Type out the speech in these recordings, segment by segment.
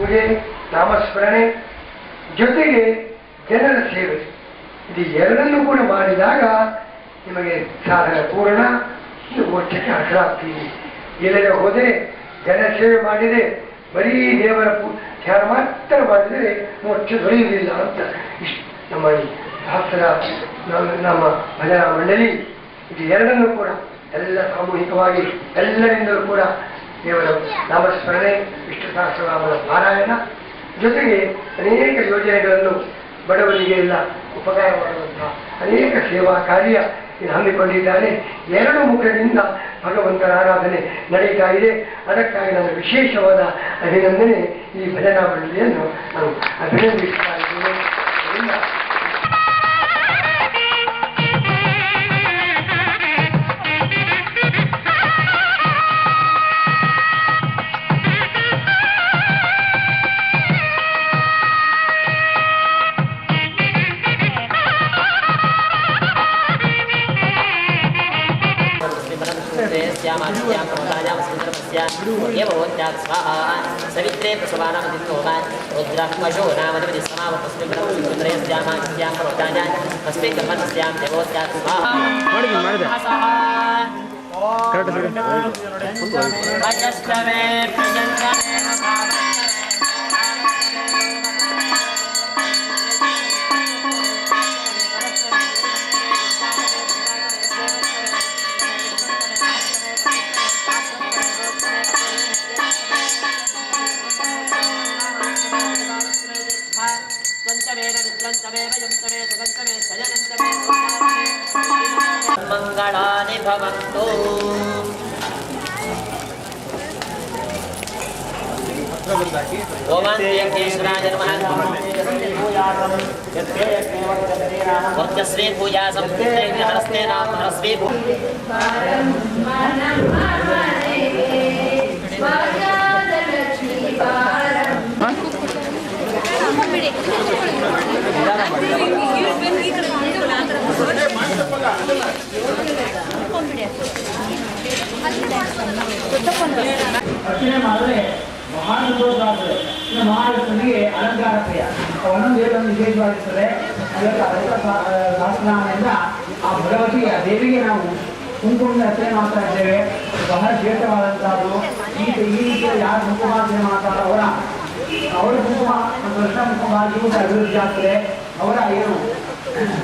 ಪೂಜೆ, ನಾಮಸ್ಮರಣೆ ಜೊತೆಗೆ ಜನರ ಸೇವೆ, ಇದು ಎರಡನ್ನೂ ಕೂಡ ಮಾಡಿದಾಗ ನಿಮಗೆ ಸಾಧನ ಪೂರ್ಣ, ಮೋಕ್ಷಕ್ಕೆ ಅರ್ಹರಾಗ್ತೀವಿ. ಎಲ್ಲೆಲ್ಲ ಹೋದರೆ ಜನರ ಸೇವೆ ಮಾಡಿದರೆ ಬರೀ ದೇವರ ಧ್ಯಾನ ಮಾತ್ರ ಮಾಡಿದರೆ ಮೋಕ್ಷ ದೊರೆಯುವುದಿಲ್ಲ ಅಂತ ಇಷ್ಟು ನಮ್ಮ ಈ ಶಾಸ್ತ್ರ, ನಮ್ಮ ಭಜನಾ ಮಂಡಳಿ ಇದು ಎರಡನ್ನೂ ಕೂಡ ಎಲ್ಲ ಸಾಮೂಹಿಕವಾಗಿ ಎಲ್ಲರಿಂದಲೂ ಕೂಡ ದೇವರ ನಾಮಸ್ಮರಣೆ, ವಿಷ್ಣು ಸಹಸ್ರನಾಮದ ಪಾರಾಯಣ ಜೊತೆಗೆ ಅನೇಕ ಯೋಜನೆಗಳನ್ನು ಬಡವರಿಗೆ ಎಲ್ಲ ಉಪಕಾರ ಮಾಡುವಂತಹ ಅನೇಕ ಸೇವಾ ಕಾರ್ಯ ಇದು ಹಮ್ಮಿಕೊಂಡಿದ್ದಾರೆ. ಎರಡು ಮುಖದಿಂದ ಭಗವಂತನ ಆರಾಧನೆ ನಡೀತಾ ಇದೆ. ಅದಕ್ಕಾಗಿ ನನ್ನ ವಿಶೇಷವಾದ ಅಭಿನಂದನೆ ಈ ಭಜನಾ ಮಂಡಳಿಯನ್ನು ನಾನು ಅಭಿನಂದಿಸ್ತಾ ಇದ್ದೇನೆ. सवित्रे प्रसवानामदित्योमा रुद्रात्मजो नामदिवति समावतस्मिन् पर्वतायां तस्मिन् कर्मणस्यां देवोत्यात् स्वाहा अजष्टवे प्रियङ्करे मंगलानि भवन्तु। ओमान्त्येश्वराय नमः। वर्चस्वी पूजा संस्कृते नामस्वी ಅರ್ಚನೆ ಮಾಡಿದ್ರೆ ಮಹಾನುಭೋಧಾದ್ರೆ ಮಹಾಲಕ್ಷ್ಮಿಗೆ ಅಲಂಕಾರ ಕ್ರಿಯ ಒಂದೊಂದು ದೇವರನ್ನು ವಿಶೇಷವಾಗಿರ್ತದೆ. ಸಹಸ್ರನಾಮದಿಂದ ಆ ಭಗವತಿಗೆ ಆ ದೇವಿಗೆ ನಾವು ಕುಂಕುಮದ ಅರ್ಚನೆ ಮಾಡ್ತಾ ಇದ್ದೇವೆ. ಬಹಳ ಶ್ರೇಷ್ಠವಾದಂತಹದ್ದು. ಈ ರೀತಿಯ ಯಾರು ಕುಂಕುಮಾರ್ಚನೆ ಮಾಡ್ತಾರೋ ಅವರ ಕುಂಕುಮ ಕೃಷ್ಣ ಕುಂಕುಮ ಜೀವನ ಅಭಿವೃದ್ಧಿ ಆಗ್ತದೆ. ಅವರ ಏನು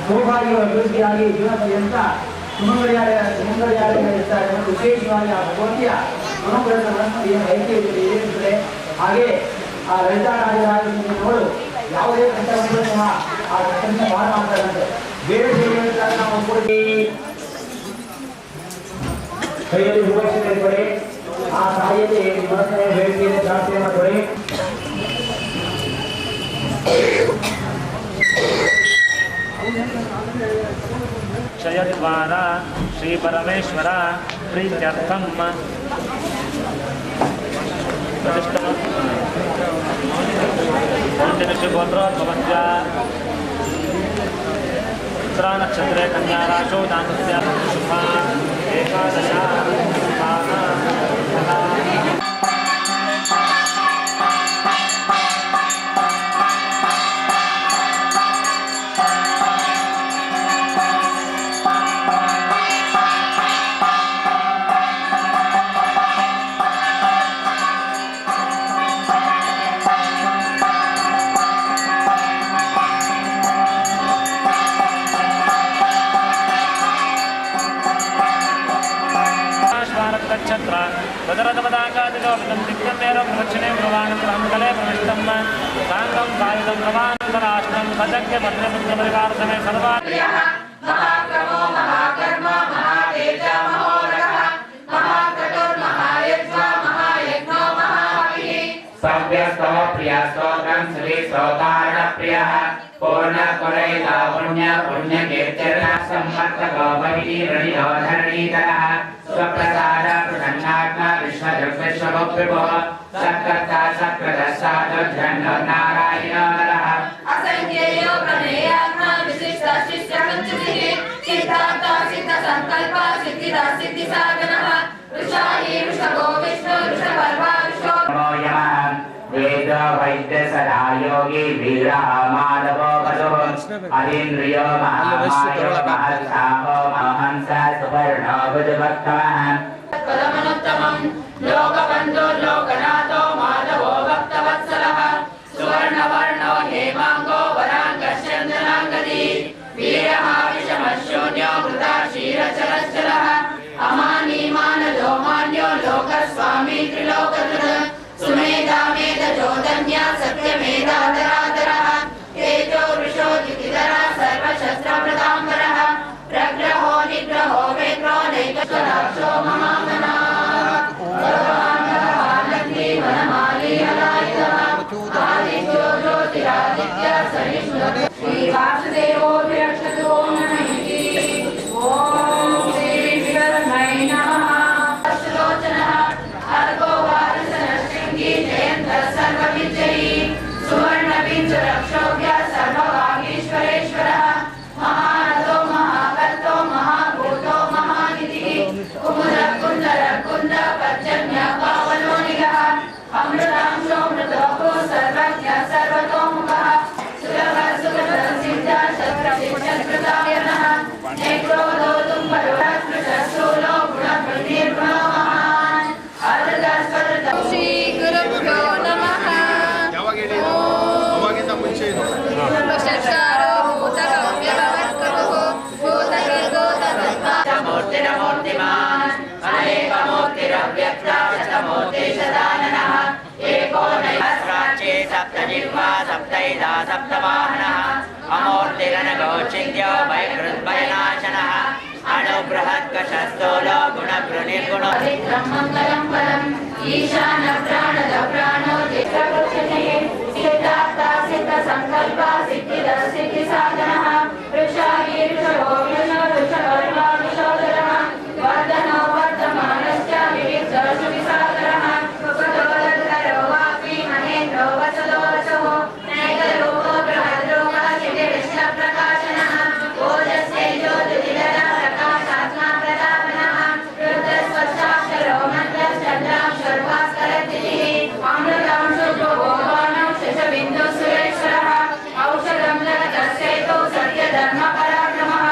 ಸೌಭಾಗ್ಯ ಅಭಿವೃದ್ಧಿಯಾಗಿ ಜೀವನ ಪರ್ಯಂತ ಸುಮಂಗಲಿಯಾಗಿರ್ತಾರೆ. ಮತ್ತು ವಿಶೇಷವಾಗಿ ಆ ಭಗವತಿಯ ಮನೋಗ್ರಹಗಳನ್ನು ಏನು ಐಕ್ಯತೆ ಇರುತ್ತದೆ. ಹಾಗೆ ಆ ಲಲಿತಾರಾಜರಾಜರು ಯಾವುದೇ ಕಷ್ಟವನ್ನು ಸಹ ಆ ಕಷ್ಟದಿಂದ ಭಾಳ ಮಾಡ್ತಾರಂತೆ. ಬೇರೆ ಸೇವೆಗಳಿಂದ ನಾವು ಕೊಡಿ ಕೈಯಲ್ಲಿ ವಿಮರ್ಶೆ ಕೊಡಿ. ಆ ತಾಯಿಯಲ್ಲಿ ವಿಮರ್ಶನೆ ಬೇಡಿಕೆಯನ್ನು ಪ್ರಾರ್ಥನೆಯನ್ನು ಕೊಡಿ. ಕ್ಷಯದ್ವಾರ ಶ್ರೀ ಪರಮೇಶ್ವರ ಪ್ರೀತ್ಯರ್ಥಂ प्रतिष्ठा उत्तरा नक्षत्रे कन्या राशो दानस्य शुभा एकादशा तदरतमदाकादिलोपितं दिक्कमेरं प्रदक्षिणे प्रवाणं ब्रह्मकले प्रविष्टं साङ्गं सायुधं प्रवान्तराष्ट्रं सजज्ञ भद्रपुत्रपरिवारसमे सर्वा महाप्रभो महाकर्म महातेज महोरगः महाक्रतुर्महायज्वा महायज्ञो महाभिः सव्यस्तव प्रियस्तोत्रं श्री सौतारणप्रियः पूर्णकुरैला पुण्य पुण्यकीर्तिर्नः सम्मर्तको भगीरणियो धरणीधरः स्वप्रसाद प्रसन्नात्मा विश्वजगविश्वभुक्विभो सत्कर्ता सत्कृतस्साधुर्जन्यो नारायणो नरः असंख्येयो प्रमेयात्मा विशिष्ट शिष्य पञ्चतिः सिद्धार्थ सिद्ध संकल्प सिद्धिदा सिद्धिसाधनः वृषाहि वृषभो विष्णु वृषपर्वा विष्णु नमो यमः वेद वैद्य सदा योगी वीरः माधवो वधुः अतीन्द्रियो महामायो महत्साहो महंस सुवर्णो बुधभक्तमः पदमनुत्तमम् लोकबन्धो लोकनाथो माधवो भक्तवत्सलः सुवर्णवर्णो हेमाङ्गो वराङ्गश्चन्दनाङ्गदी वीरः विषमशून्यो मृता क्षीरचलश्चलः अमानीमानदो मान्यो लोकस्वामी त्रिलोकधृत् सुमेधा मेधजोधन्या सत्यमेधाधराधरः तेजो वृषो दितिधरः सर्वशस्त्रप्रदाम्बरः प्रग्रहो निग्रहो वेद्रो नैकशराक्षो महामना सर्वाङ्गः वनमाली हलायुधः आदित्यो ज्योतिरादित्य सहिष्णु श्रीवासुदेवो विरक्षतु ॐ नमः ॐ श्री विष्णुर्मै नमः सुलोचनः अर्को वारसनशृङ्गी जयन्तः सर्वविजयी सुवर्णबिन्दुरक्षोभ्य सर्ववागीश्वरेश्वरः महारथो महाकर्तो महाभूतो महानिधिः कुमुदकुन्दरकुन्द पर्जन्य पावनोनिगः अमृतांशो मृतोः सर्वज्ञ सर्वतोमुखः सुलभः सुगतः सिद्धः शस्त्रशिक्षकृतायनः नेक्रोधो तुम्बरोधस्पृशशूलो गुणप्रनिर्गुणो महान् अधृतस्वरतः ಶ್ರೀಗುರುಭ್ಯೋ ನಮಃ. ಅವಾಗಿಂದ ಮುಂಚೆ ಇದು ವಶಸ್ಕಾರೋ ಭೂತಗವ್ಯವವರ್ತುಃ ಭೂತಗರ್ಗೋತಗರ್ಭ मूर्तिरमूर्तिमान् अनेकमूर्तिरव्यक्त शतमूर्ति शताननः एको नैवस्राच्ये सप्तजिह्वा सप्तैधा सप्तवाहनः अमूर्तिरनगोचिन्त्यो वैकृद्भयनाशनः अणुबृहत्कशस्थूलो गुणभृनिर्गुणो मङ्गलं परम् ईशान प्राणद प्राणो चित्रकृष्णे सिद्धार्थ सिद्धसङ्कल्प सिद्धिद सिद्धिसाधनः वृषावीर्षभो वृषवर्मा वृषोदरः वर्धनो वर्धमानश्च विविधशुभिसागरः सुखदोदधरो वापि महेन्द्रो वचलो वचः नैकरूपो बृहद्रूपः शिविविष्णप्रकाशनः ओजस्तेजो द्युतिधरः प्रकाशात्मा प्रतापनः रुद्रस्वच्छाक्षरो मन्त्रश्चन्द्राक्षरभास्करद्युतिः अमृतांशो भोगानो शशबिन्दु सुरेश्वरः औषधं जगतस्यैतो सत्यधर्मपराक्रमः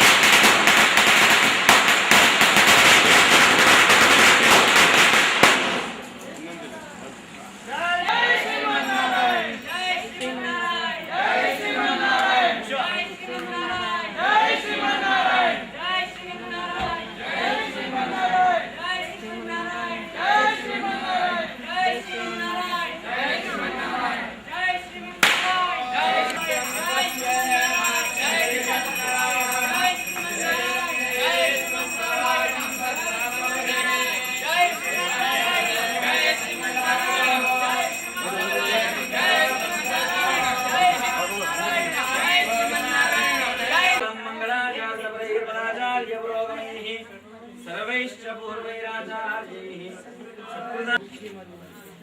सर्वैश्च पूर्वैराचार्यैः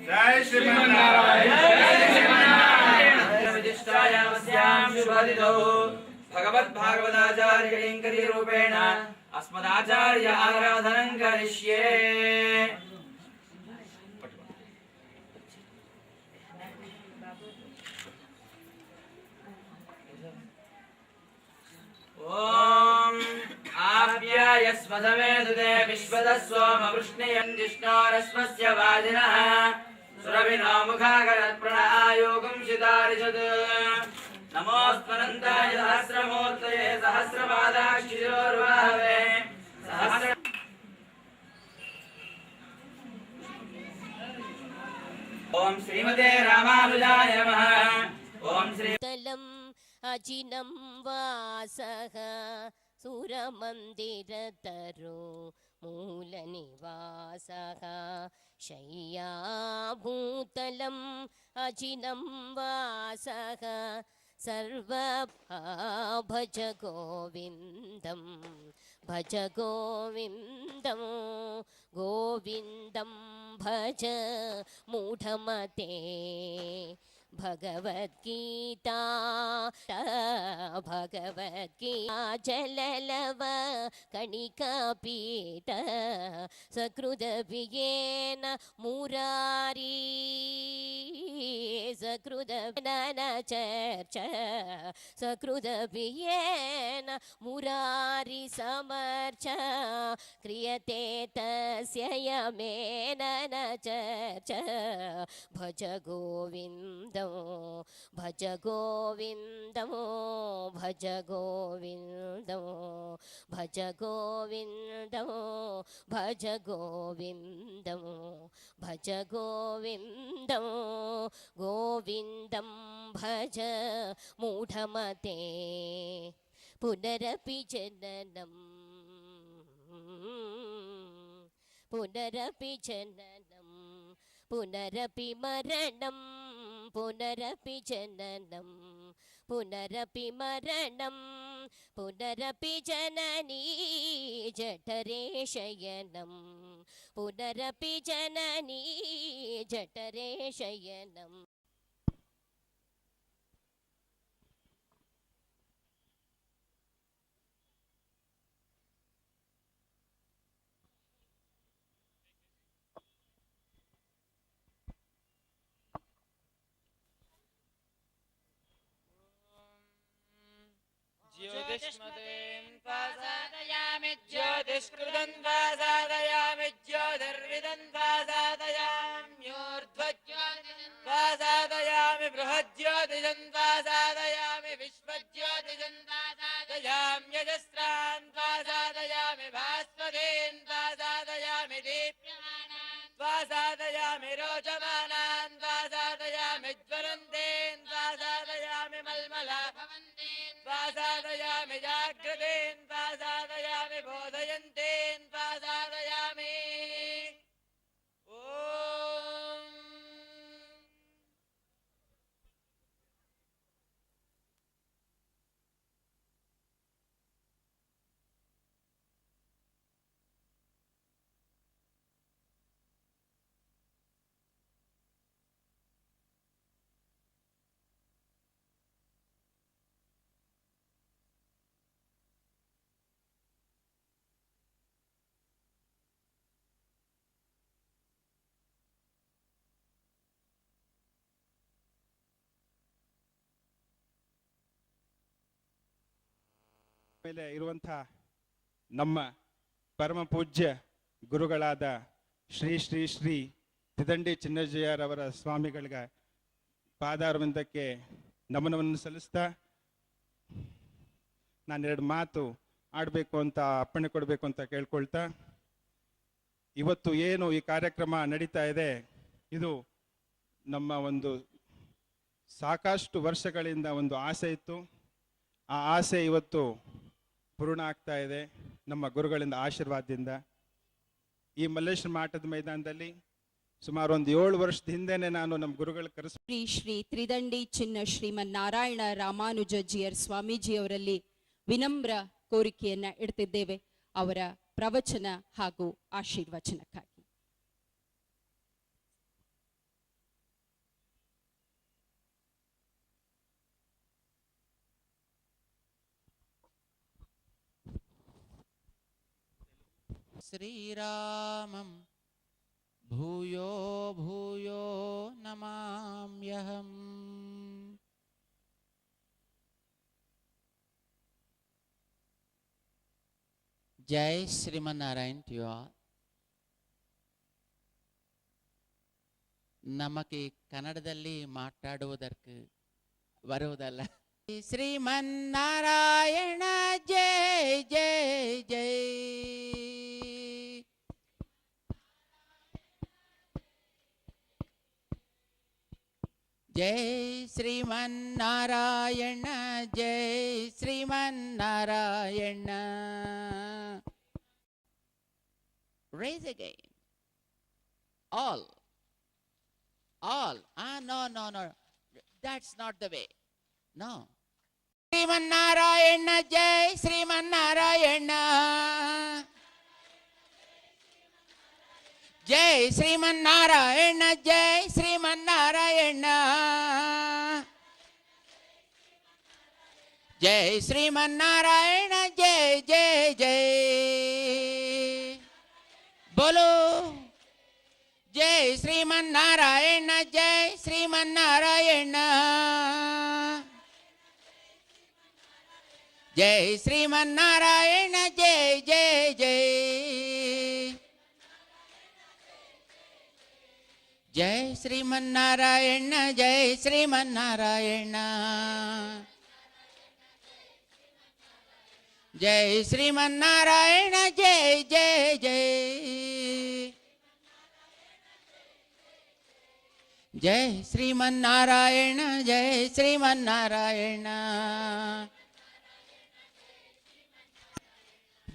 जय श्रीमन्नारायण विशिष्टायामस्यां शुभदिनौ भगवद्भागवताचार्यकैङ्कर्यरूपेण अस्मदाचार्य आराधनं करिष्ये। ॐ आप्यायस्मदमे दुदे विश्वदस्वमवृष्णयन् जिष्णोरस्मस्य वाजिनः सुरभिनो मुखाकरत्प्रणयोगं शितारिषत् नमोऽस्मरन्ताय सहस्रमूर्तये सहस्रपादाक्षिशिरोर्वाहवे सहस्र ॐ श्रीमते रामानुजाय नमः। ॐ श्री अजिनं वासः सुरमन्दिरतरो मूलनिवासः शय्याभूतलम् अजिनं वासः सर्वभा भज गोविन्दं गोविन्दं भज मूढमते भगवद्गीता भगवद्गीता जललव कणिकापीत सकृदभियेन मुरारी सकृदनन चर्च सकृदभियेन मुरारी समर्च क्रियते तस्य यमेन न चर्च भज गोविन्दं भज गोविन्दं भज गोविन्दं भज गोविन्दं भज गोविन्दं भज गोविन्दं गोविन्दं भज मूढमते पुनरपि जननं पुनरपि जननं पुनरपि मरणं पुनरपि जननं पुनरपि मरणं पुनरपि जननी जठरे शयनं पुनरपि जननी जठरे शयनं ज्योतिष्मतीं प्रसादयामि ज्योतिष्कृतं प्रसादयामि ज्योतिर्विदं प्रसादयाम्यूर्ध्वज्योतिषं प्रसादयामि बृहज्योतिषं प्रसादयामि विश्वज्योतिषं प्रसादयाम्यजस्रान् प्रसादयामि भास्वतीन् प्रसादयामि दीप्यमानान् प्रसादयामि रोचमानान् प्रसादयामि ज्वलन्तीन् प्रसादयामि मल्मलाभवन्तीन् प्रसादयामि जागृतीन् प्रसादयामि बोधयन्तीन् प्रसादयामि ॐ ಮೇಲೆ ಇರುವಂಥ ನಮ್ಮ ಪರಮ ಪೂಜ್ಯ ಗುರುಗಳಾದ ಶ್ರೀ ಶ್ರೀ ಶ್ರೀ ತಿದಂಡಿ ಚಿನ್ನಜ್ಜಯ್ಯರವರ ಸ್ವಾಮಿಗಳಿಗೆ ಪಾದಾರವಿಂದಕ್ಕೆ ನಮನವನ್ನು ಸಲ್ಲಿಸ್ತಾ ನಾನೆರಡು ಮಾತು ಆಡಬೇಕು ಅಂತ ಅಪ್ಪಣೆ ಕೊಡಬೇಕು ಅಂತ ಕೇಳ್ಕೊಳ್ತಾ, ಇವತ್ತು ಏನು ಈ ಕಾರ್ಯಕ್ರಮ ನಡೀತಾ ಇದೆ, ಇದು ನಮ್ಮ ಒಂದು ಸಾಕಷ್ಟು ವರ್ಷಗಳಿಂದ ಒಂದು ಆಸೆ ಇತ್ತು. ಆ ಆಸೆ ಇವತ್ತು ಪೂರ್ಣ ಆಗ್ತಾ ಇದೆ ನಮ್ಮ ಗುರುಗಳಿಂದ ಆಶೀರ್ವಾದದಿಂದ. ಈ ಮಲ್ಲೇಶ್ವರ ಮಾಟದ ಮೈದಾನದಲ್ಲಿ ಸುಮಾರು ಒಂದು 7 ವರ್ಷದ ಹಿಂದೆನೆ ನಾನು ನಮ್ಮ ಗುರುಗಳ ಶ್ರೀ ಶ್ರೀ ತ್ರಿದಂಡಿ ಚಿನ್ನ ಶ್ರೀಮನ್ನಾರಾಯಣ ರಾಮಾನುಜಜಿಯರ್ ಸ್ವಾಮೀಜಿಯವರಲ್ಲಿ ವಿನಮ್ರ ಕೋರಿಕೆಯನ್ನ ಇಡ್ತಿದ್ದೇವೆ ಅವರ ಪ್ರವಚನ ಹಾಗೂ ಆಶೀರ್ವಚನಕ್ಕಾಗಿ. ಶ್ರೀರಾಮಂ ಭೂಯೋ ಭೂಯೋ ನಮಾಮ್ಯಹಂ. ಜೈ ಶ್ರೀಮನ್ನಾರಾಯಣ ಟು ಯು ಆಲ್. ನಮಗೆ ಕನ್ನಡದಲ್ಲಿ ಮಾತಾಡುವುದಕ್ಕೆ ಬರುವುದಲ್ಲ. ಶ್ರೀಮನ್ನಾರಾಯಣ ಜೈ ಜೈ ಜೈ. जय श्रीमन्नारायण जय Sriman Narayana. Raise again. All. No. That's not the way. No. Sriman Narayana जय श्रीमन्नारायण. जय श्रीमन्नारायण जय श्रीमन्नारायण. जय श्रीमन्नारायण जय जय जय बोलो जय श्रीमन्नारायण जय श्रीमन्नारायण जय श्रीमन्नारायण जय जय जय जय श्रीमन्नारायण जय श्रीमन्नारायण जय श्रीमन्नारायण जय जय जय जय श्रीमन्नारायण जय श्रीमन्नारायण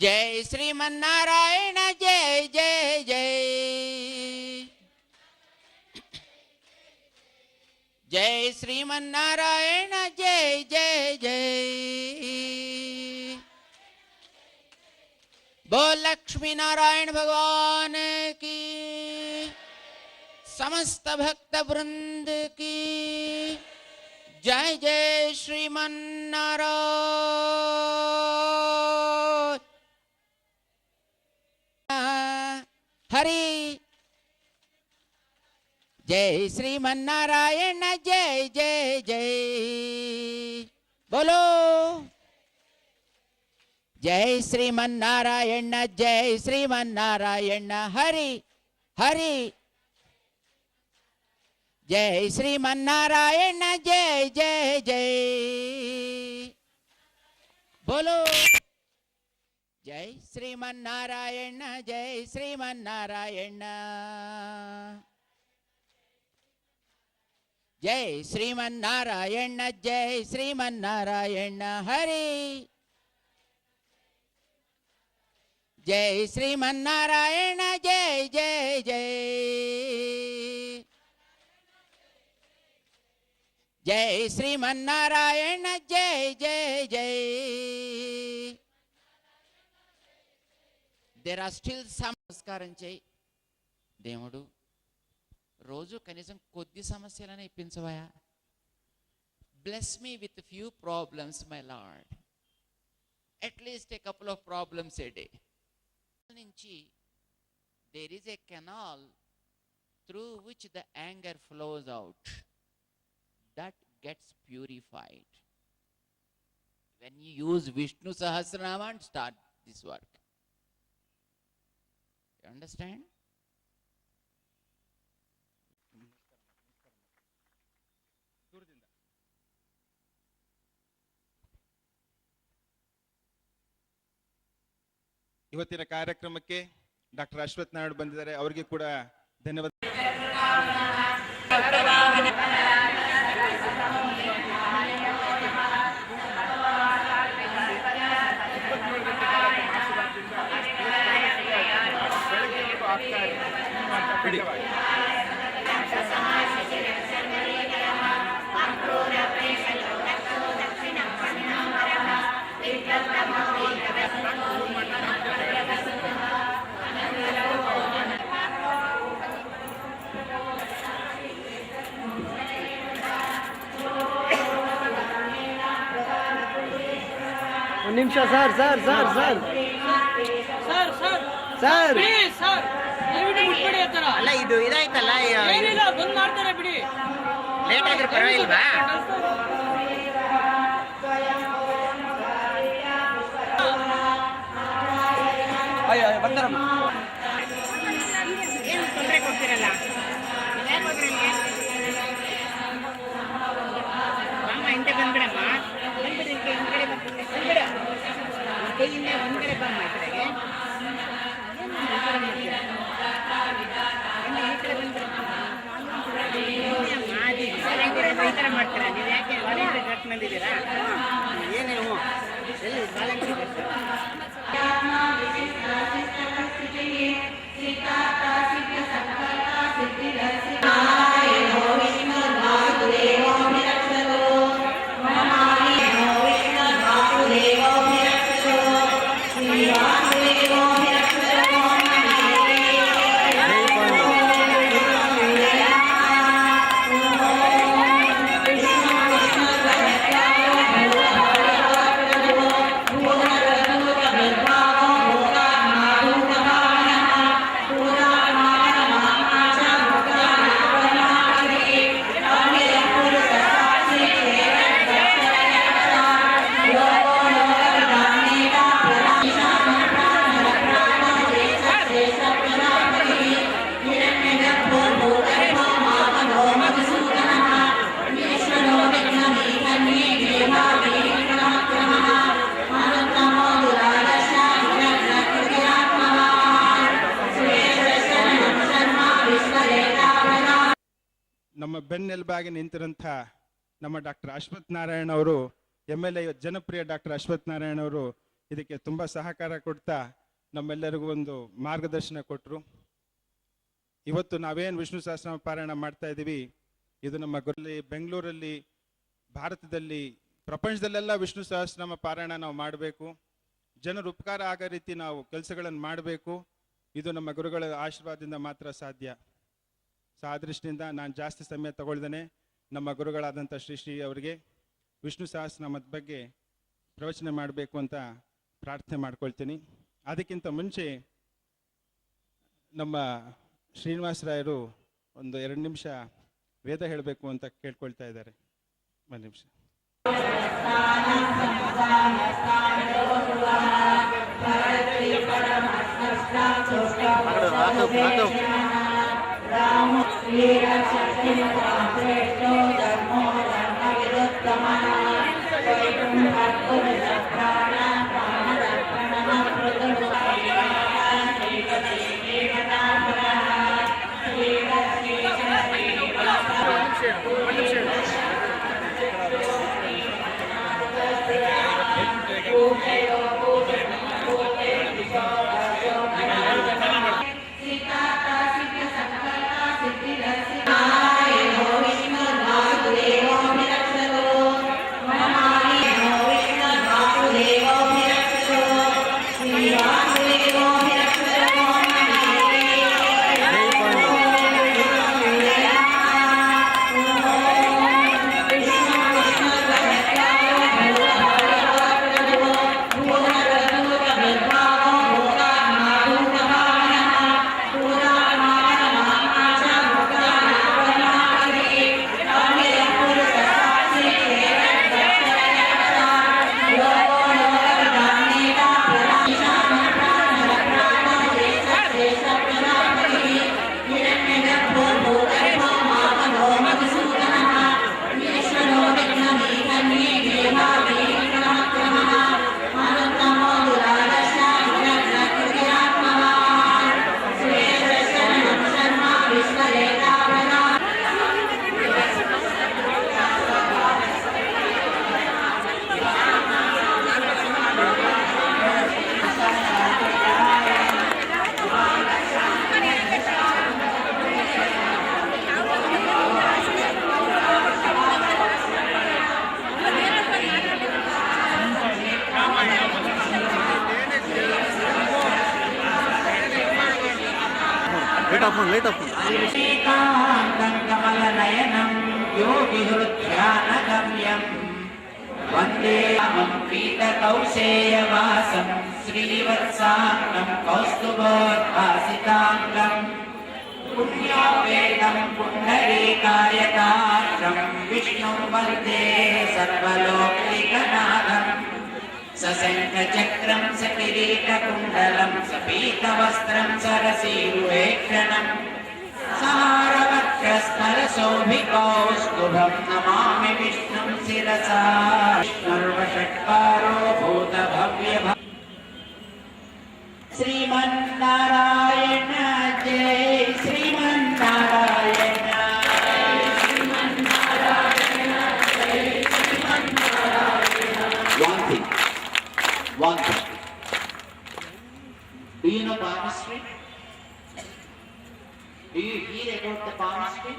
जय श्रीमन्नारायण जय जय जय जय श्रीमन्नारायण जय जय जय बोल लक्ष्मी नारायण भगवान की समस्त भक्त वृंद की जय जय श्रीमन्नारायण हरि जय श्रीमन्नारायण जय जय जय बोलो जय श्रीमन्नारायण जय श्रीमन्नारायण हरि हरि जय श्रीमन्नारायण जय जय जय बोलो जय श्रीमन्नारायण जय श्रीमन्नारायण जय श्रीमन्नारायण जय श्रीमन्नारायण हरि जय श्रीमन्नारायण जय जय जय जय श्रीमन्नारायण जय जय जय There are still some నమస్కారం చేయి దేవుడు రోజు కనీసం కొద్ది సమస్యలను ఇప్పించవయా Bless me with a few problems my Lord at least a couple of problems a day నుంచి there is a canal through which the anger flows out that gets purified when you use Vishnu Sahasranama and start this work. You understand? ಇವತ್ತಿನ ಕಾರ್ಯಕ್ರಮಕ್ಕೆ doctor Ashwath Narayan ಬಂದಿದ್ದಾರೆ, ಅವರಿಗೆ ಕೂಡ ಧನ್ಯವಾದ. ಒಂದು ನಿಮಿಷ sir sir sir sir sir sir ಅಲ್ಲ ಇದು ಇದಾಯ್ತಲ್ಲ ಬಂದ್ ಮಾಡ್ತಾರೆ ಬಿಡಿ, ಲೇಟ್ ಆದ್ರೆ ಪರವಾಗಿಲ್ವಾ? ಬಂದರಮ್ಮ ಏನು ತೊಂದರೆ ಕೊಡ್ತೀರಲ್ಲ, ಅಮ್ಮ ಹಿಂದೆ ಬಂದ್ಬಿಡಮ್ಮ, ಬಂದ್ಬಿಡಿ ಹಿಂದ್ಗಡೆ ಬಂದ್ಬಿಡ, ಕೈಯಿಂದ ಒಂದ್ಗಡೆ ಬಮ್ಮ ಈ ಕಡೆಗೆ, ಈ ಥರ ಮಾಡ್ತೀರಾ ನೀವು? ಯಾಕೆ ವಾಲಂಟಿಯರ್ ಡ್ರೆಸ್ ಬಂದಿದ್ದೀರಾ? ಏನು ಎಲ್ಲಿ ವಾಲಂಟಿಯರ್ ಡ್ರೆಸ್? ನಮ್ಮ ಬೆನ್ನೆಲುಬಾಗಿ ನಿಂತಿರೋಂಥ ನಮ್ಮ ಡಾಕ್ಟರ್ ಅಶ್ವಥ್ ನಾರಾಯಣ್ ಅವರು, MLA ಜನಪ್ರಿಯ ಡಾಕ್ಟರ್ ಅಶ್ವಥ್ ನಾರಾಯಣ್ ಅವರು ಇದಕ್ಕೆ ತುಂಬ ಸಹಕಾರ ಕೊಡ್ತಾ ನಮ್ಮೆಲ್ಲರಿಗೂ ಒಂದು ಮಾರ್ಗದರ್ಶನ ಕೊಟ್ಟರು. ಇವತ್ತು ನಾವೇನು ವಿಷ್ಣು ಸಹಸ್ರನಾಮ ಪಾರಾಯಣ ಮಾಡ್ತಾ ಇದ್ದೀವಿ, ಇದು ನಮ್ಮ ಗುರುಲಿ ಬೆಂಗಳೂರಲ್ಲಿ, ಭಾರತದಲ್ಲಿ, ಪ್ರಪಂಚದಲ್ಲೆಲ್ಲ ವಿಷ್ಣು ಸಹಸ್ರನಾಮ ಪಾರಾಯಣ ನಾವು ಮಾಡಬೇಕು. ಜನರ ಉಪಕಾರ ಆಗೋ ರೀತಿ ನಾವು ಕೆಲಸಗಳನ್ನು ಮಾಡಬೇಕು. ಇದು ನಮ್ಮ ಗುರುಗಳ ಆಶೀರ್ವಾದದಿಂದ ಮಾತ್ರ ಸಾಧ್ಯ. ಆ ದೃಷ್ಟಿಯಿಂದ ನಾನು ಜಾಸ್ತಿ ಸಮಯ ತಗೊಳ್ದೇನೆ ನಮ್ಮ ಗುರುಗಳಾದಂಥ ಶ್ರೀ ಅವರಿಗೆ ವಿಷ್ಣು ಸಹಸ್ರನಾಮದ ಬಗ್ಗೆ ಪ್ರವಚನ ಮಾಡಬೇಕು ಅಂತ ಪ್ರಾರ್ಥನೆ ಮಾಡ್ಕೊಳ್ತೀನಿ. ಅದಕ್ಕಿಂತ ಮುಂಚೆ ನಮ್ಮ ಶ್ರೀನಿವಾಸರಾಯರು ಒಂದು 2 ನಿಮಿಷ ವೇದ ಹೇಳಬೇಕು ಅಂತ ಕೇಳ್ಕೊಳ್ತಾ ಇದ್ದಾರೆ. 1 ನಿಮಿಷ. कमलनयनं योगिहृद्ध्यानगम्यं वन्दे पीतकौशेयवासं श्रीवत्साङ्गं कौस्तुभोद्भासिताङ्गं पुण्योपेतं पुण्डरीकायतात्रं विष्णुं वन्दे सर्वलोकैकनाथम् सशङ्खचक्रं सकिरीटकुण्डलं सपीतवस्त्रं सरसीरुहेक्षणं सारवक्षस्थलशोभिकौस्तुभं नमामि विष्णुं शिरसा सर्वषट्कारो भूतभव्यभ श्रीमन्नारायण जय Sriman Narayana One thing. Do you know palmistry? Do you hear about the palmistry?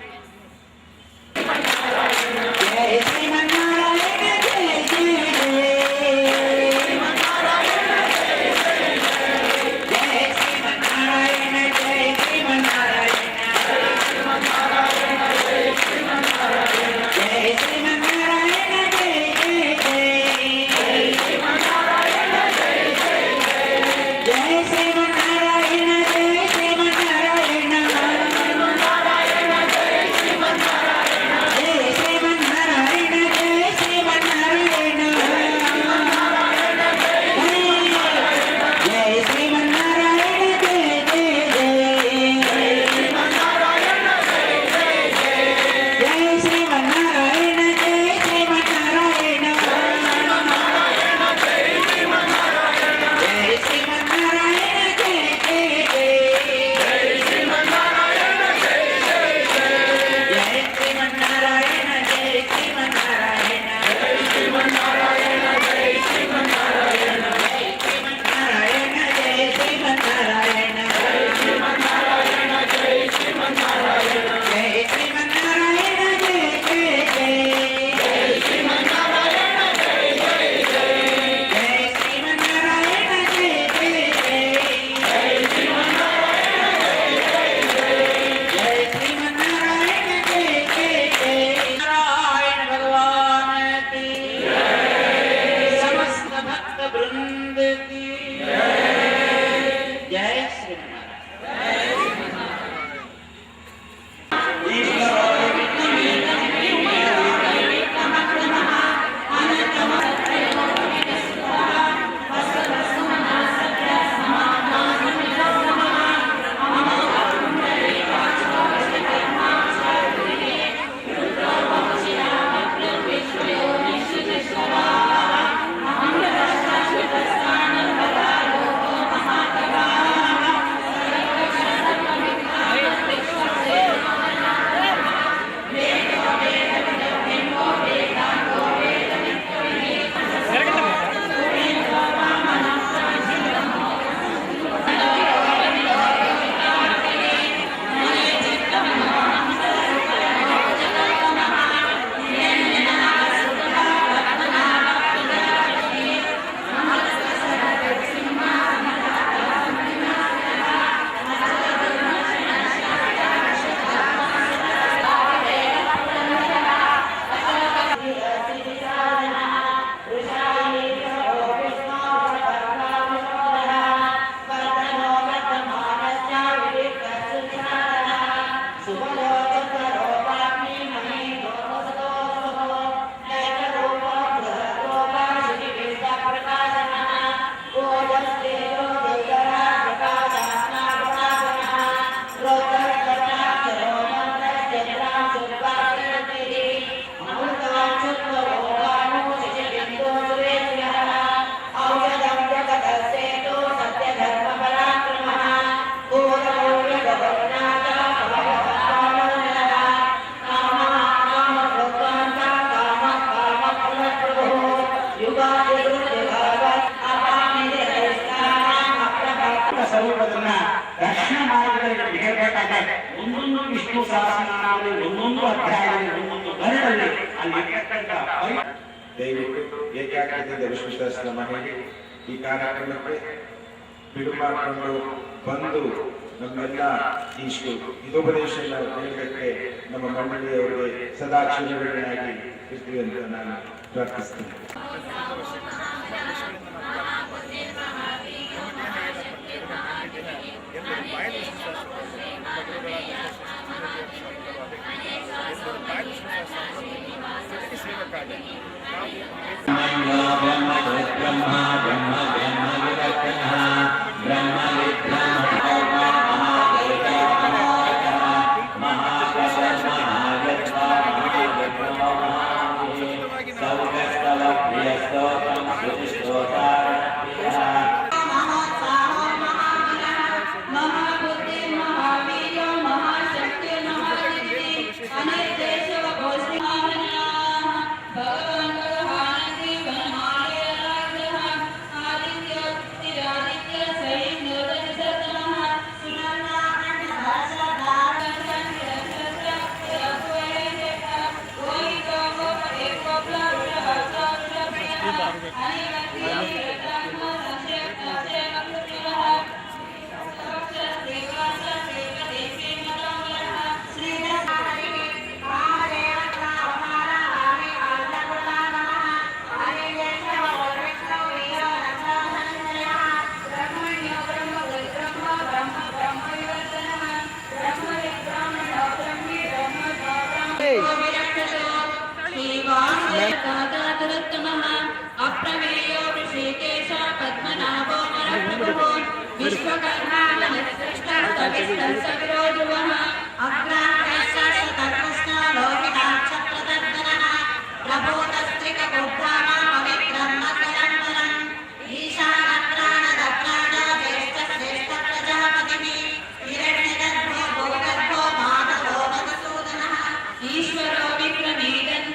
Jai Shri Mannarayana Jai Jai Jai Shri Mannarayana Jai Shri Mannarayana Jai Shri Mannarayana Jai Shri Mannarayana Jai Jai ಹೇಳ್ಬೇಕಾದ್ರೆ ಒಂದೊಂದು ವಿಷ್ಣು ಸಹಸ್ರನಾಮದಲ್ಲಿ ಒಂದೊಂದು ಅಧ್ಯಾಯದಲ್ಲಿ ಒಂದೊಂದು ಗರುಡಲ್ಲಿ ಅಲ್ಲಿ ದಯವಿಟ್ಟು ಏಕಾಗ್ರತೆಯಿಂದ ವಿಷ್ಣು ಸಹಸ್ರನಾಮ ಹೇಳಿ ಈ ಕಾರ್ಯಕ್ರಮಕ್ಕೆ ಬಿಡು ಮಾಡಿಕೊಂಡು ಬಂದು ನಮ್ಮೆಲ್ಲ ಇಷ್ಟು ಹಿತೋಪದೇಶ ಹೇಳಕ್ಕೆ ನಮ್ಮ ಮಂಡಳಿಯವರಿಗೆ ಸದಾ ಚಿರಋಣಿಯಾಗಿ ಇರ್ತೀವಿ ಅಂತ ನಾನು ಪ್ರಾರ್ಥಿಸ್ತೀನಿ. अप्रमेयो ऋषिकेश पद्मनाभो मरप्रभो विश्वकर्मा सविरोजुवः अग्राणेश्वरतर्कस्थ लोहिताक्षप्रदर्शनः प्रभूतस्त्रिकपुत्रामा पवित्रं मकरं ईशानप्राणदप्राण ज्येष्ठश्रेष्ठप्रजापतिः हिरण्यगर्भो भूगर्भो माधवो मधुसूदनः ईश्वरो विक्रमीदन्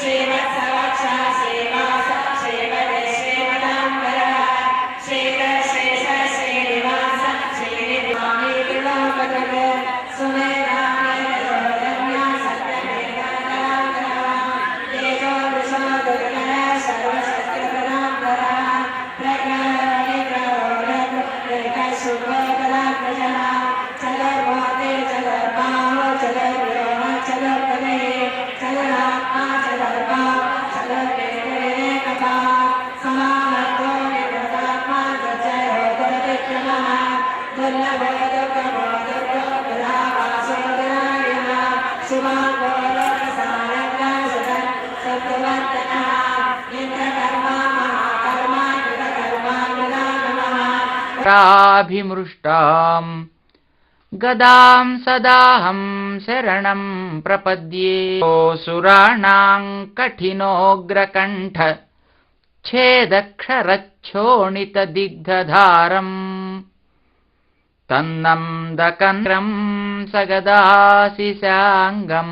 श्रीवत्सवक्षा श्रीवास श्रीवरे श्रीवदाम्बर श्रीरशेष श्रीनिवास श्रीनिवामी विलोकजग सुमेधामे रम्या सत्यमेधाकराकरा तेजो विशोदुर्गण सर्वशस्त्रकराकरा राभिमृष्टां गदां सदाहं शरणं प्रपद्ये सुराणां कठिनोग्रकण्ठ छेदक्षरच्छोणितदिग्धधारम् तन्नं दकन्द्रं सगदाशिशाङ्गं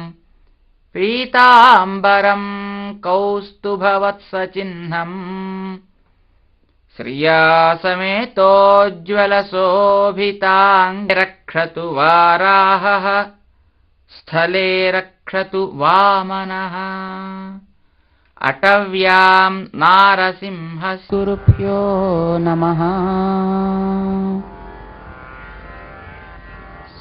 पीताम्बरं कौस्तुभवत्सचिह्नम् श्रिया समेतोज्ज्वलशोभिताङ्गे रक्षतु वाराहः स्थले रक्षतु वामनः अटव्यां नारसिंहस्य गुरुभ्यो नमः।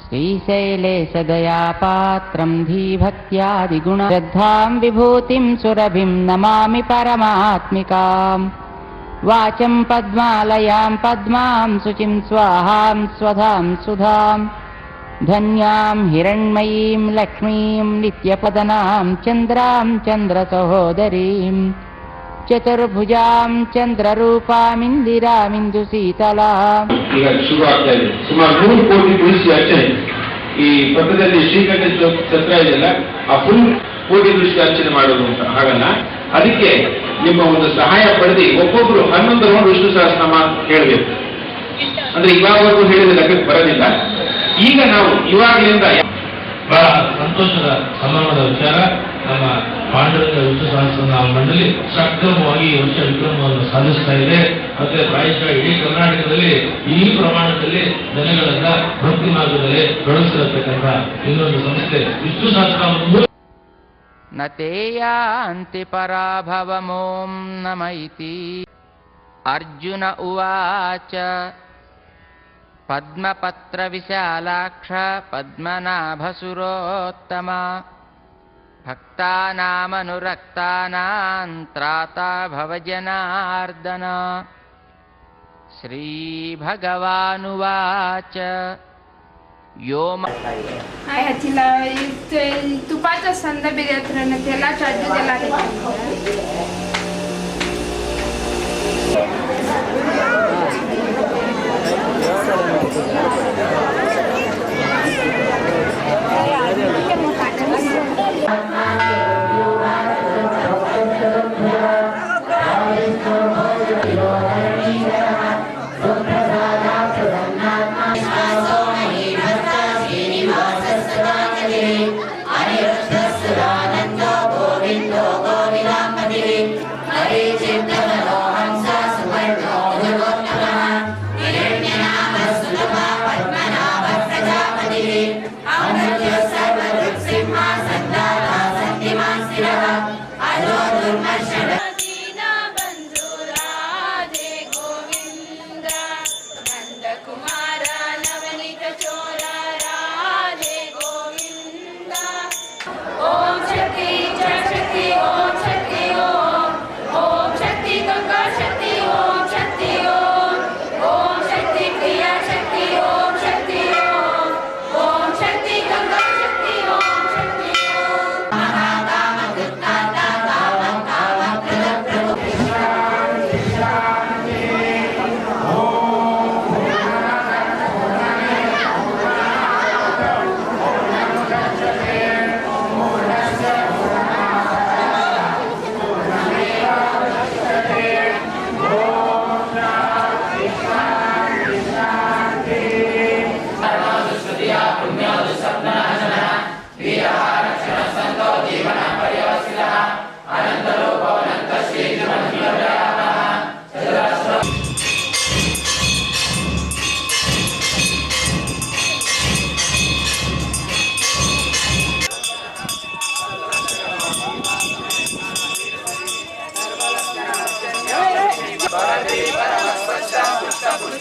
श्रीशैले सदयापात्रं धीभक्त्यादिगुण श्रद्धां विभूतिं सुरभिं नमामि परमात्मिकाम् वाचं पद्मालयां पद्मां शुचिं स्वाहां स्वधां सुधां धन्यां हिरण्मयीं लक्ष्मीं नित्यपदनां चन्द्रां चन्द्रसहोदरीं चतुर्भुजां ಚಂದ್ರರೂಪಾಮಿಂದಿರಾಮಿಂದುಶೀತಲಾಂ. ಈಗ ಶುರು ಆಗ್ತಾ ಇದೆ. ಸುಮಾರು 100 ಕೋಟಿ ತುಳಸಿ ಅರ್ಚನೆ ಈ ಪಕ್ಕದಲ್ಲಿ ಶ್ರೀಕಂಠ ಛತ್ರ ಇದೆಯಲ್ಲ, ಆ ಫುಲ್ ಕೋಟಿ ತುಳಸಿ ಅರ್ಚನೆ ಮಾಡೋದು ಅಂತ ಹಾಗಲ್ಲ. ಅದಕ್ಕೆ ನಿಮ್ಮ ಒಂದು ಸಹಾಯ ಪಡೆದು ಒಬ್ಬೊಬ್ರು 11 ರೌಂಡ್ ವಿಷ್ಣು ಸಹಸ್ರನಾಮ ಹೇಳಬೇಕು. ಅಂದ್ರೆ ಇವಾಗವರೆಗೂ ಹೇಳಿದ ಲೆಕ್ಕಕ್ಕೆ ಬರೋದಿಲ್ಲ. ಈಗ ನಾವು ಇವಾಗಲಿಂದ ಬಹಳ ಸಂತೋಷದ ಸಂಭ್ರಮದ ವಿಚಾರ. ನಮ್ಮ ಪಾಂಡುರಂಗ ವಿಷ್ಣು ಸಹಸ್ರನಾಮ ಮಂಡಳಿ ಸಕ್ರಮವಾಗಿ ಈ ವರ್ಷ ವಿಕ್ರಮವನ್ನು ಸಾಧಿಸ್ತಾ ಇದೆ. ಮತ್ತೆ ಪ್ರಾಯಶಃ ಇಡೀ ಕರ್ನಾಟಕದಲ್ಲಿ ಈ ಪ್ರಮಾಣದಲ್ಲಿ ಜನಗಳನ್ನ ಭಕ್ತಿ ಮಾರ್ಗದಲ್ಲಿ ತೊಡಗಿಸಿರತಕ್ಕಂಥ ಇನ್ನೊಂದು ಸಂಸ್ಥೆ ವಿಷ್ಣು ಸಹಸ್ರನಾಮ. न ते यान्ति पराभवमों नम इति अर्जुन उवाच पद्मपत्रविशालाक्ष पद्मनाभसुरोत्तमा भक्तानामनुरक्तानां त्राता भवजनार्दन। श्रीभगवानुवाच Hai hacila tu pacha sanda bigatra na tela chadu dela de.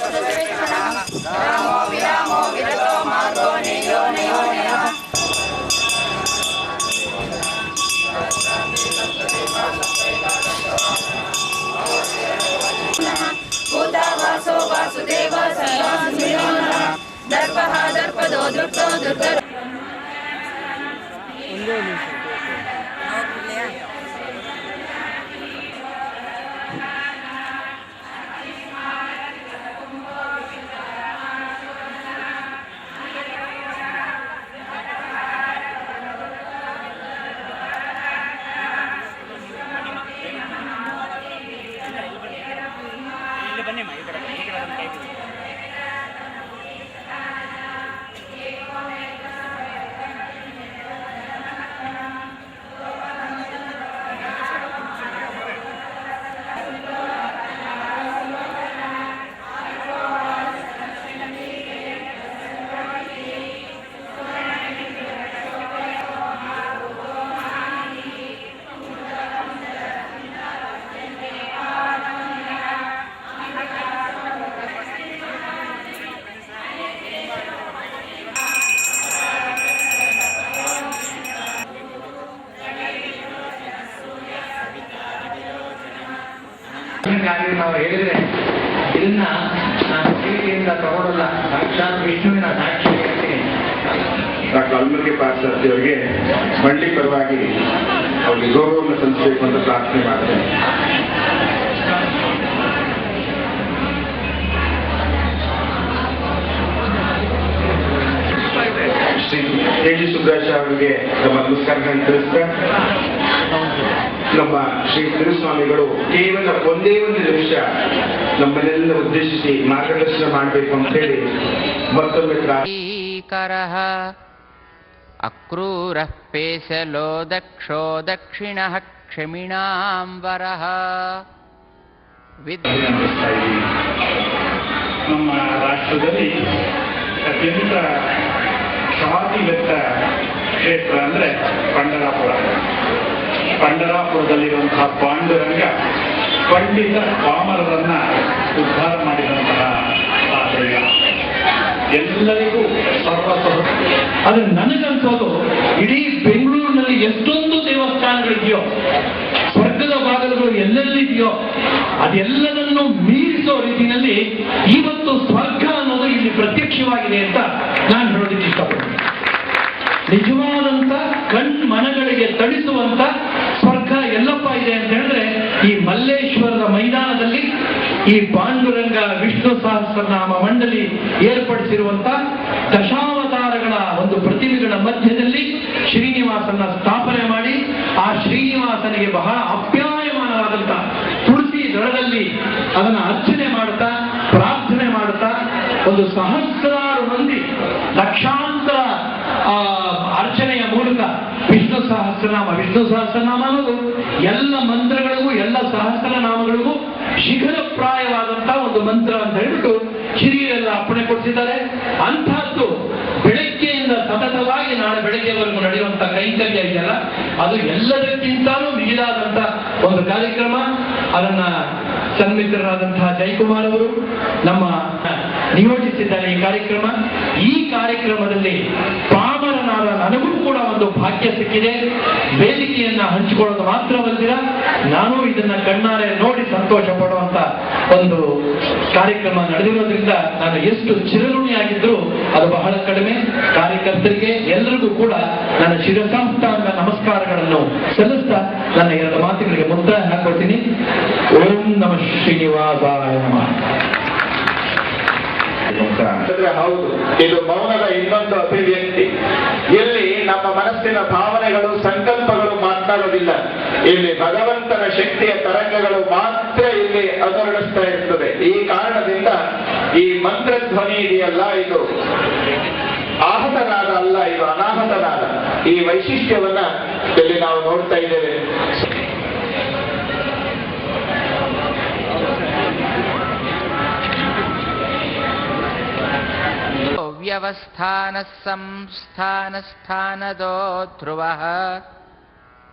ರಾಮೋ ವಿರಾಮೋ ವಿರತೋ ಮಾರ್ಗೋ ನೇಯೋ ನೇಯೋ ನೇಯಃ. ಭೂತಾವಾಸೋ ವಾಸುದೇವ ಸರ್ವಾಸುರೇಣೋ ನರಃ. ದರ್ಪಃ ದರ್ಪದೋ ದೃಷ್ಟೋ ದುರ್ಧರ. ನಾವು ಹೇಳಿದ್ರೆ ಇದನ್ನ ನಾನು ಪ್ರೀತಿಯಿಂದ ತಗೊಳ್ಳಲ್ಲ, ಸಾಕ್ಷಾತ್ ವಿಷ್ಣುವಿನ ಸಾಕ್ಷಿ ಹೇಳ್ತೀನಿ. ಡಾಕ್ಟರ್ ಅಲ್ಮರ್ಗೆ ಪಾರ್ಸರ್ತಿ ಅವರಿಗೆ ಮಂಡಿ ಪರವಾಗಿ ಅವರಿಗೆ ಗೌರವವನ್ನು ಸಲ್ಲಿಸಬೇಕು ಅಂತ ಪ್ರಾರ್ಥನೆ ಮಾಡ್ತೇನೆ. ಶ್ರೀ ತೇಜಿ ಸುಬ್ರಾಜ್ ಅವರಿಗೆ ನಮ್ಮ ನಮಸ್ಕಾರಗಳನ್ನು ತಿಳಿಸ್ತಾ, ನಮ್ಮ ಶ್ರೀ ತಿರುಸ್ವಾಮಿಗಳು ಕೇವಲ ಒಂದೇ ಒಂದು ನಿಮಿಷ ನಮ್ಮನ್ನೆಲ್ಲ ಉದ್ದೇಶಿಸಿ ಮಾರ್ಗದರ್ಶನ ಮಾಡಬೇಕು ಅಂತ ಹೇಳಿ ಮತ್ತೊಮ್ಮೆ ಅಕ್ರೂರ ಪೇಸಲೋ ದಕ್ಷೋ ದಕ್ಷಿಣ ಕ್ಷಮಿಣಾಂಬರಃ. ನಮ್ಮ ರಾಷ್ಟ್ರದಲ್ಲಿ ಅತ್ಯಂತ ಶಾಂತಿಯುತ ಕ್ಷೇತ್ರ ಅಂದ್ರೆ ಪಂಢರಾಪುರ. ಪಂಢರಾಪುರದಲ್ಲಿರುವಂತಹ ಪಾಂಡುರಂಗ ಪಂಡಿತ ಪಾಮರರನ್ನ ಉದ್ಧಾರ ಮಾಡಿದಂತಹ ದೈವ. ಎಲ್ಲರಿಗೂ ಆದ್ರೆ ನನಗನ್ಸೋದು ಇಡೀ ಬೆಂಗಳೂರಿನಲ್ಲಿ ಎಷ್ಟೊಂದು ದೇವಸ್ಥಾನಗಳಿದೆಯೋ, ಸ್ವರ್ಗದ ಬಾಗಿಲುಗಳು ಎಲ್ಲೆಲ್ಲಿದೆಯೋ ಅದೆಲ್ಲದನ್ನು ಮೀರಿಸೋ ರೀತಿಯಲ್ಲಿ ಇವತ್ತು ಸ್ವರ್ಗ ಅನ್ನೋದು ಇಲ್ಲಿ ಪ್ರತ್ಯಕ್ಷವಾಗಿದೆ ಅಂತ ನಾನು ಹೇಳೋದಕ್ಕೆ ಇಷ್ಟಪಡ್ತೀನಿ. ನಿಜವಾದಂತ ಮನಗಳಿಗೆ ತಡಿಸುವಂತ ಸ್ವರ್ಗ ಎಲ್ಲಪ್ಪ ಇದೆ ಅಂತ ಹೇಳಿದ್ರೆ ಈ ಮಲ್ಲೇಶ್ವರದ ಮೈದಾನದಲ್ಲಿ ಈ ಪಾಂಡುರಂಗ ವಿಷ್ಣು ಸಹಸ್ರನಾಮ ಮಂಡಳಿ ಏರ್ಪಡಿಸಿರುವಂತ ದಶಾವತಾರಗಳ ಒಂದು ಪ್ರತಿಮೆಗಳ ಮಧ್ಯದಲ್ಲಿ ಶ್ರೀನಿವಾಸನ ಸ್ಥಾಪನೆ ಮಾಡಿ ಆ ಶ್ರೀನಿವಾಸನಿಗೆ ಬಹಳ ಅಪ್ಯಾಯಮಾನವಾದಂತ ತುಳಸಿ ದಳದಲ್ಲಿ ಅದನ್ನ ಅರ್ಚನೆ ಮಾಡುತ್ತಾ ಪ್ರಾರ್ಥನೆ ಮಾಡುತ್ತಾ ಒಂದು ಸಹಸ್ರಾರು ಮಂದಿ ಲಕ್ಷಾಂತರ ಅರ್ಚನೆಯ ಮೂಲಕ ವಿಷ್ಣು ಸಹಸ್ರನಾಮ ಅನ್ನೋದು ಎಲ್ಲ ಮಂತ್ರಗಳಿಗೂ ಎಲ್ಲ ಸಹಸ್ರನಾಮಗಳಿಗೂ ಶಿಖರಪ್ರಾಯವಾದಂತಹ ಒಂದು ಮಂತ್ರ ಅಂತ ಹೇಳ್ಬಿಟ್ಟು ಹಿರಿಯರೆಲ್ಲ ಅಪ್ಪಣೆ ಕೊಡಿಸಿದ್ದಾರೆ. ಅಂತಹದ್ದು ಬೆಳಗ್ಗೆಯಿಂದ ಸತತವಾಗಿ ನಾಳೆ ಬೆಳಗ್ಗೆವರೆಗೂ ನಡೆಯುವಂತಹ ಕೈಂಕರ್ಯ ಇದೆಯಲ್ಲ, ಅದು ಎಲ್ಲದಕ್ಕಿಂತಲೂ ಮಿಗಿಲಾದಂತಹ ಒಂದು ಕಾರ್ಯಕ್ರಮ. ಅದನ್ನ ಸನ್ಮಿತ್ರರಾದಂತಹ ಜಯಕುಮಾರ್ ಅವರು ನಮ್ಮ ನಿಯೋಜಿಸಿದ್ದಾರೆ ಈ ಕಾರ್ಯಕ್ರಮ. ಈ ಕಾರ್ಯಕ್ರಮದಲ್ಲಿ ಪಾಮರನಾದ ನನಗೂ ಕೂಡ ಒಂದು ಭಾಗ್ಯ ಸಿಕ್ಕಿದೆ. ವೇದಿಕೆಯನ್ನ ಹಂಚಿಕೊಳ್ಳೋದು ಮಾತ್ರವಲ್ಲದಿರ ನಾನು ಇದನ್ನ ಕಣ್ಣಾರೆ ನೋಡಿ ಸಂತೋಷ ಪಡುವಂತ ಒಂದು ಕಾರ್ಯಕ್ರಮ ನಡೆದಿರೋದ್ರಿಂದ ನಾನು ಎಷ್ಟು ಚಿರಋಣಿಯಾಗಿದ್ರು ಅದು ಬಹಳ ಕಡಿಮೆ. ಕಾರ್ಯಕರ್ತರಿಗೆ ಎಲ್ಲರಿಗೂ ಕೂಡ ನನ್ನ ಶಿರಸಾಷ್ಟಾಂಗ ನಮಸ್ಕಾರಗಳನ್ನು ಸಲ್ಲಿಸ್ತಾ ನನ್ನ ಎರಡು ಮಾತುಗಳಿಗೆ ಮುದ್ರಾಯ ಹಾಕೊಳ್ತೀನಿ. ಓಂ ನಮಃ ಶ್ರೀನಿವಾಸಾಯ ನಮಃ. ಹೌದು, ಇದು ಮೌನದ ಇನ್ನೊಂದು ಅಭಿವ್ಯಕ್ತಿ. ಇಲ್ಲಿ ನಮ್ಮ ಮನಸ್ಸಿನ ಭಾವನೆಗಳು ಸಂಕಲ್ಪಗಳು ಮಾತನಾಡೋದಿಲ್ಲ, ಇಲ್ಲಿ ಭಗವಂತನ ಶಕ್ತಿಯ ತರಂಗಗಳು ಮಾತ್ರ ಇಲ್ಲಿ ಅನುರಣಿಸ್ತಾ ಇರ್ತದೆ. ಈ ಕಾರಣದಿಂದ ಈ ಮಂತ್ರಧ್ವನಿ ಇದೆಯಲ್ಲ, ಇದು ಆಹತನಾದ ಅಲ್ಲ, ಇದು ಅನಾಹತನಾದ. ಈ ವೈಶಿಷ್ಟ್ಯವನ್ನ ಇಲ್ಲಿ ನಾವು ನೋಡ್ತಾ ಇದ್ದೇವೆ. ವ್ಯವಸ್ಥಾನ ಸಂಸ್ಥಾನಸ್ಥಾನದೋ ಧ್ರುವಃ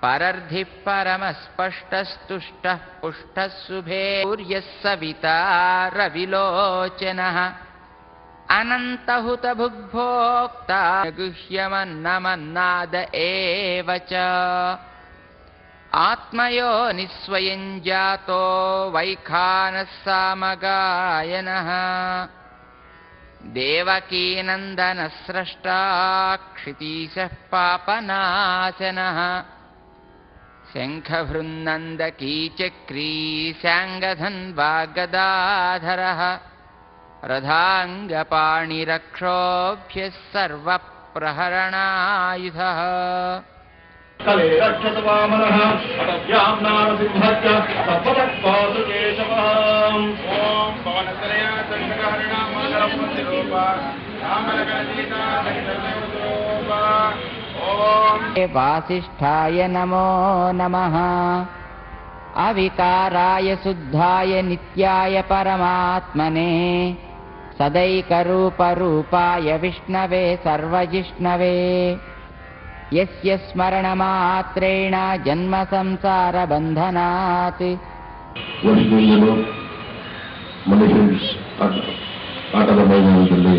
परर्धिः परमस्पष्टस्तुष्टः पुष्टः शुभेर्यः सविता रविलोचनः अनन्तहुतभुग्भोक्ता गुह्यमन्नमन्नाद एव च आत्मयो निस्वयं जातो वैखानः सामगायनः देवकीनन्दनः स्रष्टा क्षितीशः पापनाशनः शङ्खभृन्नन्दकीचक्री स्याङ्गधन्वा गदाधरः रथाङ्गपाणिरक्षोभ्यः सर्वप्रहरणायुधः कले रक्षत वामनः अटव्यां नारसिंहश्च सर्वतः केशवः ओम पवनतनया दण्डकहरणा मंगलमूर्तिरूपा रामलगणसीता सहितरूपा ओम वासिष्ठाय नमो नमः अविकाराय शुद्धाय नित्याय परमात्मने सदैकरूपरूपाय विष्णवे सर्वजिष्णवे यस्य स्मरणमात्रेण जन्म संसारबन्धनात् ವರ್ಷದಿಂದಲೂ ಮನುಷ್ಯರು ಆಟದ ಮೈದಾನದಲ್ಲಿ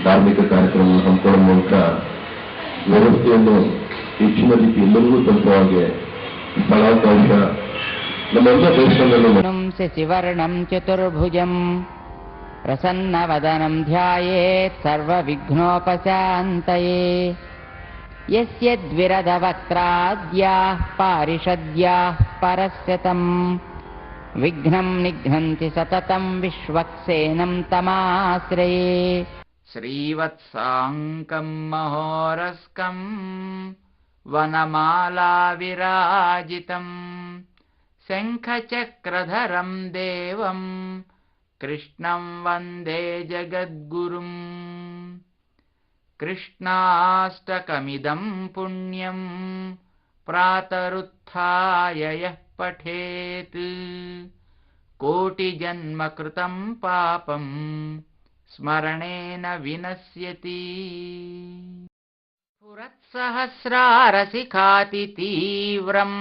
ಧಾರ್ಮಿಕ ಕಾರ್ಯಕ್ರಮ ಹಮ್ಮಿಕೊಳ್ಳುವ ಮೂಲಕ ವ್ಯವಸ್ಥೆಯನ್ನು ಹೆಚ್ಚಿನ ರೀತಿ ಎಲ್ಲರಿಗೂ ತಲುಪುವಾಗೆ ಸ್ಥಳಾವಕಾಶ ನಮ್ಮೆಲ್ಲ ದೇಶದಲ್ಲೂ ಶಶಿವರ್ಣಂ ಚತುರ್ಭುಜಂ ಪ್ರಸನ್ನವದನಂ ಧ್ಯಾಯೇತ್ ಸರ್ವವಿಘ್ನೋಪಶಾಂತಯೇ ಯಸ್ಯ ದ್ವಿರದವಕ್ತ್ರಾದ್ಯಾಃ ಪಾರಿಷದ್ಯಾಃ ಪರಸ್ಯತಂ ವಿಘ್ನಂ ನಿಘ್ನಂತಿ ಸತತಂ ವಿಶ್ವಕ್ಸೇನಂ ತಮಾಶ್ರಯೇ श्रीवत्साङ्कं महोरस्कं वनमालाविराजितं शङ्खचक्रधरं देवं कृष्णं वन्दे जगद्गुरुम् कृष्णाष्टकमिदं पुण्यं प्रातरुत्थाय यः पठेत् कोटिजन्मकृतं पापं स्मरणेन विनश्यति पुरत्सहस्रारशिखाति तीव्रं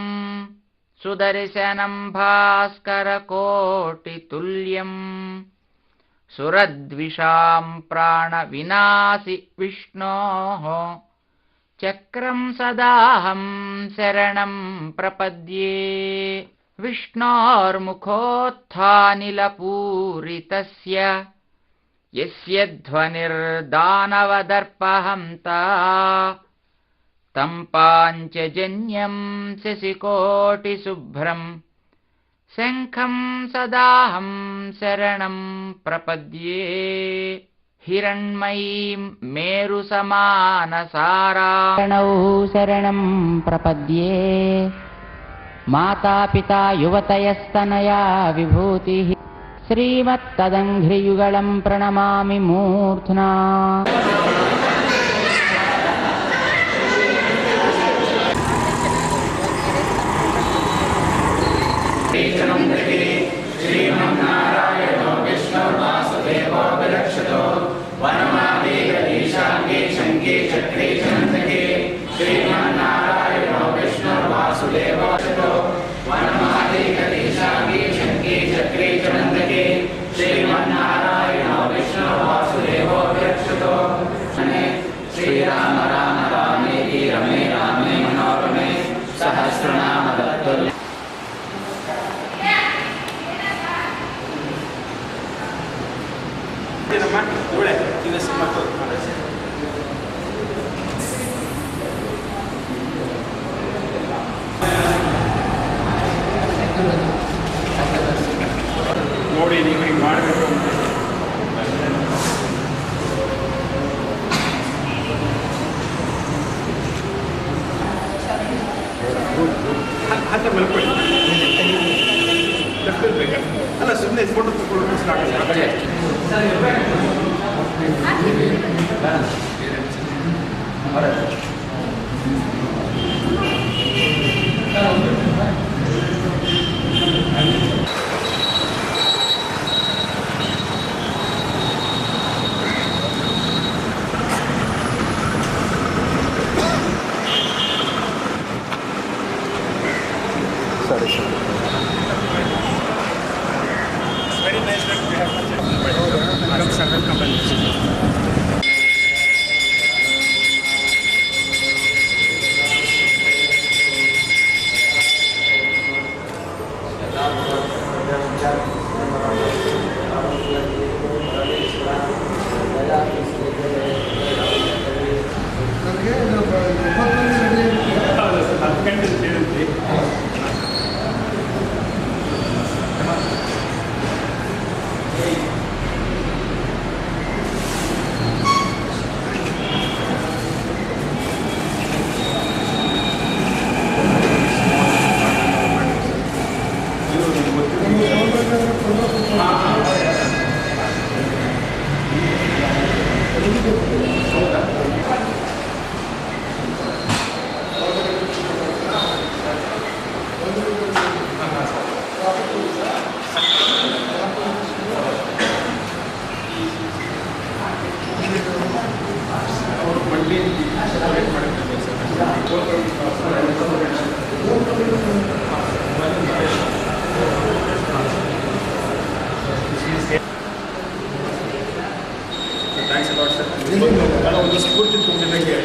सुदर्शनं भास्करकोटितुल्यम् सुरद्विषां प्राणविनाशि विष्णोः चक्रं सदाहं शरणं प्रपद्ये विष्णोर्मुखोत्थानिलपूरितस्य यस्य ध्वनिर्दानवदर्पहन्ता तं पाञ्चजन्यं शशिकोटिशुभ्रं शङ्खं सदाहं शरणं प्रपद्ये हिरण्मयीं मेरुसमानसाराणौ शरणं प्रपद्ये माता पिता युवतयस्तनया विभूतिः श्रीमत्तदङ्घ्रियुगलं प्रणमामि मूर्ध्ना श्रीमन्नारायणो विष्णुर्वासुदेवो विरक्षतो वनमादेशङ्गे शङ्के चक्रे चन्द्रके श्रीमन्नारायणो विष्णुर्वासुदेवो विरक्षतो वनमादेशङ्गे शङ्के चक्रे चन्द्रके श्रीमन्नारायणो विष्णुर्वासुदेवो विरक्षतो श्रीराम राम रामेति रमे रामे मनोरमे सहस्रनाम तत्तुल्यम् ನೋಡಿ ನೀವು ಹಿಂಗೆ ಮಾಡಬೇಕು ಹತ್ತ ಮಲ್ಕೊಳ್ಳಿ ಅಲ್ಲ ಸುಮ್ಮನೆ ಫೋಟೋ ಸರಿ ಸರಿ. Very nice that we have several companies. Thanks a lot, sir. ಒಂದು ಸ್ಫೂರ್ತಿ ತುಂಬಿದಂಗೆ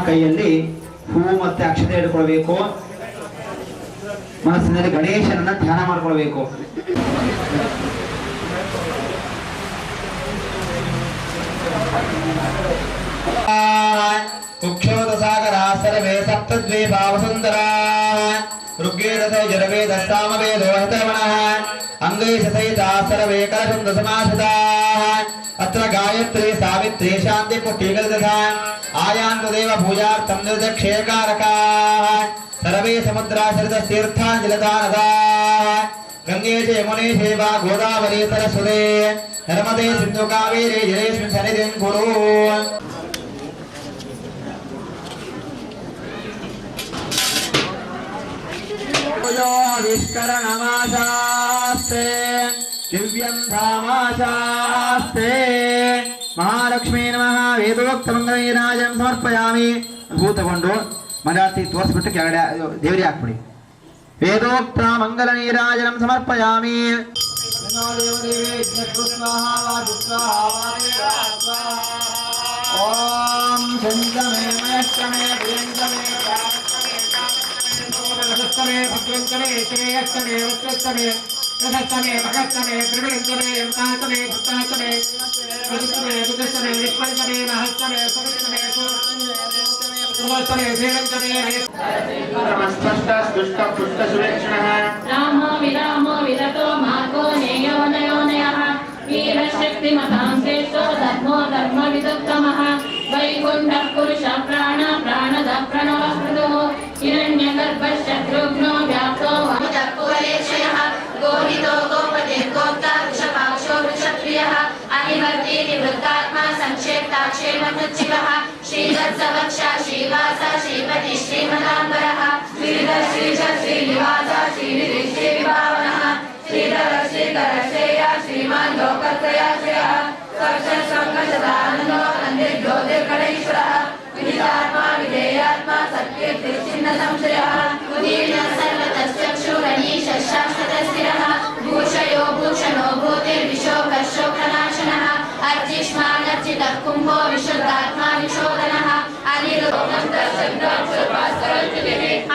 ಕೈಯಲ್ಲಿ ಹೂವು ಮತ್ತೆ ಅಕ್ಷತೆ ಹಿಡ್ಕೊಳ್ಬೇಕು. ಮನಸ್ಸಿನಲ್ಲಿ ಗಣೇಶನನ್ನ ಧ್ಯಾನ ಮಾಡ್ಕೊಳ್ಬೇಕು. ಕುಕ್ಷೋತ ಸಾಗರ ಸರ್ವೇ ಸಪ್ತದ್ವೀಪಾ ವಸುಂಧರಾ ಋಗ್ವೇದಸೋ ಯಜುರ್ವೇದಸ್ಸಾಮವೇದೋ ಹತರ್ವಣಃ ಅಂಗೈಷ ಸಹಿತಾ ಸರ್ವೇ ಕಲಶುಂಧ ಸಮಾಸದಾಃ ಅತ್ರ ಗಾಯತ್ರಿ ಸಾವಿತ್ರಿ ಶಾಂತಿ ಪುಟ್ಟೀಕೃತಃ ಆಯಾಂತು ದೇವ ಪೂಜಾರ್ಥಂ ನಿರ್ದಕ್ಷೇಕಾರಕಾಃ ಸರ್ವೇ ಸಮುದ್ರಾಶ್ರಿತತೀರ್ಥಾಂಜಲಿದಾನದಾಃ ಗಂಗೆ ಚ ಯಮುನೆ ಚೈವ ಗೋದಾವರಿ ಸರಸ್ವತಿ ನರ್ಮದೆ ಸಿಂಧು ಕಾವೇರಿ ಜಲೇಸ್ಮಿನ್ ಸನ್ನಿಧಿಂ ಕುರು. ವಿಷ್ಕರಣಮಾಶಾಸ್ತೆ ದಿವ್ಯಂ ಧಾಮಾಶಾಸ್ತೆ ಮಹಾಲಕ್ಷ್ಮೀ ನಮಃ ವೇದೋಕ್ತ ಮಂಗಲೀರಾಜಂ ಸಮರ್ಪಯಾಮಿ. ಹೂ ತಗೊಂಡು ಮಂಗಳಾರತಿ ತೋರಿಸ್ಬಿಟ್ಟು ಕೆಳಗಡೆ ದೇವರಿಗೆ ಹಾಕ್ಬಿಡಿ. वेदोक्त मंगलनीराजनं समर्पयामि। ओम शंकमे मयस्कमे प्रियंकमे रसस्तमे भद्रंकमे श्रेयस्तमे उत्तस्तमे रसस्तमे भगस्तमे त्रिविंकमे यमतास्तमे भक्तास्तमे रसस्तमे दुदस्तमे निष्पलकमे महस्तमे सुरस्तमे सुरस्तमे श्रीरंकमे नमस्तस्तुष्ट पुष्ट सुरेक्षणः रामो विरतो मार्गो नेयो नयोनयः वीरशक्तिमतां श्रेष्ठो धर्मो धर्मविदुत्तमः वैकुण्ठः पुरुषः प्राणदः प्रणवः कृतुः हिरण्यगर्भः शत्रुघ्नो व्याप्तो वायुदर्पुवलेशयः गोहितो गोपतिर्गोप्ता वृषभाक्षो वृषप्रियः अनिवर्ती निवृत्तात्मा संक्षेप्ताक्षेमकृच्छिवः श्रीवत्सवक्षा श्रीवासा श्रीपति श्रीमदाम्बरः श्रीधर श्रीनिवास श्रीनिधि श्रीविभावनः श्रीधर श्रीकर श्रेय श्रीमान् लोकत्रयाश्रयः सर्वसंगसदानन्दो नन्दिर्ज्योतिर्गणेश्वरः विदितात्मा विधेयात्मा सत्कीर्तिश्चिन्न संशयः उदीर्णः सर्वतश्चक्षुरनीशः शाश्वतस्थिरः भूषयो भूषणो भूतिर्विशोकः शोकनाशनः अर्चिष्मानर्चितः कुम्भो विशुद्धात्मा विशोधनः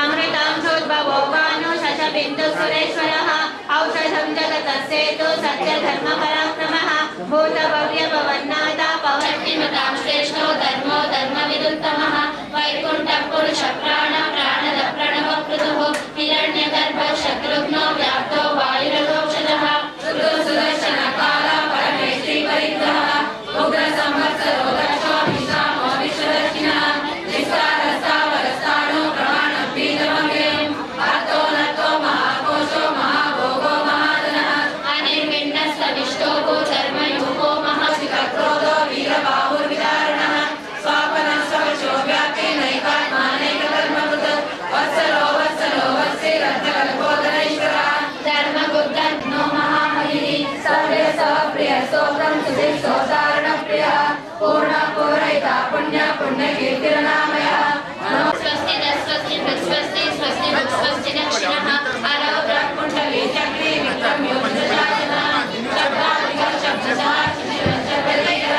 अमृतांशोद्भवो भानु शशबिन्दु सुरेश्वरः औषधं जगतस्येतु सत्यधर्मपराक्रमः भूतभव्यभवन्नाथा पौर्णिमतां श्रेष्ठो धर्मो धर्मविदुत्तमः वैकुण्ठः पुरुषः प्राणदः प्रणवः कृतुः हिरण्यगर्भः शत्रुघ्नो व्याप्तो वायुरघोषधः सुदर्शनकालः परमेश्वरी परिग्रहः उग्रसंवत्सरो दक्षो विश्रामो विश्वदर्शिनः निस्तारस्तावरस्ताणो प्रमाणं बीजमव्ययम् अतो नतो महाकोशो महाभोगो महाधनः अनिर्विण्णस्तविष्टो गोचर्मयूपो महाशिखक्रोधो वीरबाहुर्विदारणः स्वापनः स्ववशो व्यापी नैकात्मानैकधर्मकृत् वत्सलो वत्सिरर्थकल्पोदरैश्वरः धर्मबुद्धनो महामहिः सर्वे सप्रिय स्तोत्रं सुधिस्तोतारणप्रियः पूर्णपूरयिता पुण्यकीर्तिरनामयः स्वस्ति स्वस्ति स्वस्ति स्वस्ति स्वस्ति दक्षिणः अरव ब्रह्मकुण्डली चक्री विक्रम योजनः शब्दादिकः शब्दशः शिशिरश्चर्वलयः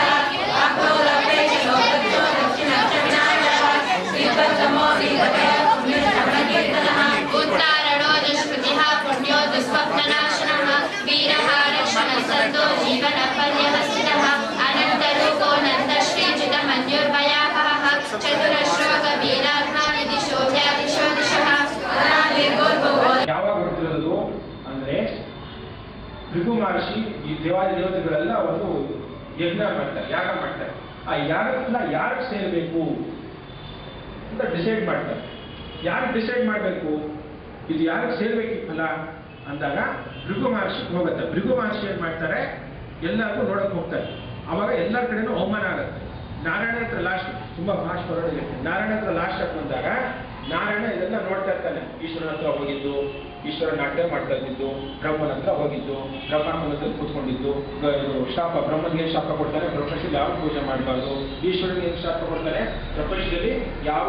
अक्रोरपेक्षो दक्षो दक्षिणश्चविनाशः श्रीपद्मो श्रीपतयः पुण्यश्रवणकीर्तनः उत्तारणो दुष्कृतिः पुण्यो दुःस्वप्ननाशनः वीरः रक्षणः सन्तो जीवनपर्यः स्थितः अनन्तरूपो नन्दश्रीचितमन्युर्भयापहः चतुरश्लोक वीरात्मा विदिशो व्यादिशो दिशः ಯಾವಾಗ ಹುಟ್ಟಿರೋದು ಅಂದ್ರೆ ಭೃಗು ಮಹರ್ಷಿ ಈ ದೇವಾದಿ ದೇವತೆಗಳೆಲ್ಲ ಒಂದು ಯಜ್ಞ ಮಾಡ್ತಾರೆ, ಯಾಗ ಮಾಡ್ತಾರೆ. ಆ ಯಾಗಕ್ಕೆಲ್ಲ ಯಾರಿಗೆ ಸೇರಬೇಕು ಅಂತ ಡಿಸೈಡ್ ಮಾಡ್ತಾರೆ. ಯಾರಿಗೆ ಡಿಸೈಡ್ ಮಾಡಬೇಕು, ಇದು ಯಾರಿಗೆ ಸೇರ್ಬೇಕು ಫಲ ಅಂದಾಗ ಭೃಗು ಮಹರ್ಷಿ ಹೋಗುತ್ತೆ. ಭೃಗು ಮಹರ್ಷಿ ಏನ್ ಮಾಡ್ತಾರೆ, ಎಲ್ಲರಿಗೂ ನೋಡಕ್ ಹೋಗ್ತಾರೆ. ಅವಾಗ ಎಲ್ಲ ಕಡೆನೂ ಅವಮಾನ ಆಗುತ್ತೆ. ನಾರಾಯಣ ಹತ್ರ ಲಾಸ್ಟ್ ತುಂಬಾ ಫಾಸ್ಟ್ ಹೊರಡಿದೆ. ನಾರಾಯಣ ಹತ್ರ ಲಾಸ್ಟ್ ಆಗಿ ಬಂದಾಗ ನಾರಾಯಣ ಇದೆಲ್ಲ ನೋಡ್ತಾ ಇರ್ತಾನೆ. ಈಶ್ವರನ ಹತ್ರ ಹೋಗಿದ್ದು, ಈಶ್ವರನ ಅಡ್ಡೆ ಮಾಡ್ತಾ ಇದ್ದಿದ್ದು, ಬ್ರಹ್ಮನ ಹತ್ರ ಹೋಗಿದ್ದು, ಬ್ರಹ್ಮಾಂಡದಲ್ಲಿ ಕೂತ್ಕೊಂಡಿದ್ದು, ಶಾಪ ಬ್ರಹ್ಮನಿಗೆ ಶಾಪ ಕೊಡ್ತಾನೆ, ಪ್ರಪಂಚದಲ್ಲಿ ಯಾವ ಪೂಜೆ ಮಾಡಬಾರ್ದು. ಈಶ್ವರನಿಗೆ ಏನು ಶಾಪ ಕೊಡ್ತಾನೆ, ಪ್ರಪಂಚದಲ್ಲಿ ಯಾವ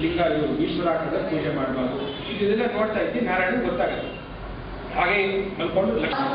ಲಿಂಗ ಈಶ್ವರಾಟದಲ್ಲಿ ಪೂಜೆ ಮಾಡಬಾರ್ದು. ಇದೆಲ್ಲ ನೋಡ್ತಾ ಇದ್ದು ನಾರಾಯಣ ಗೊತ್ತಾಗುತ್ತೆ. ಹಾಗೆ ಮಲ್ಕೊಂಡು ಲಕ್ಷ್ಮಣ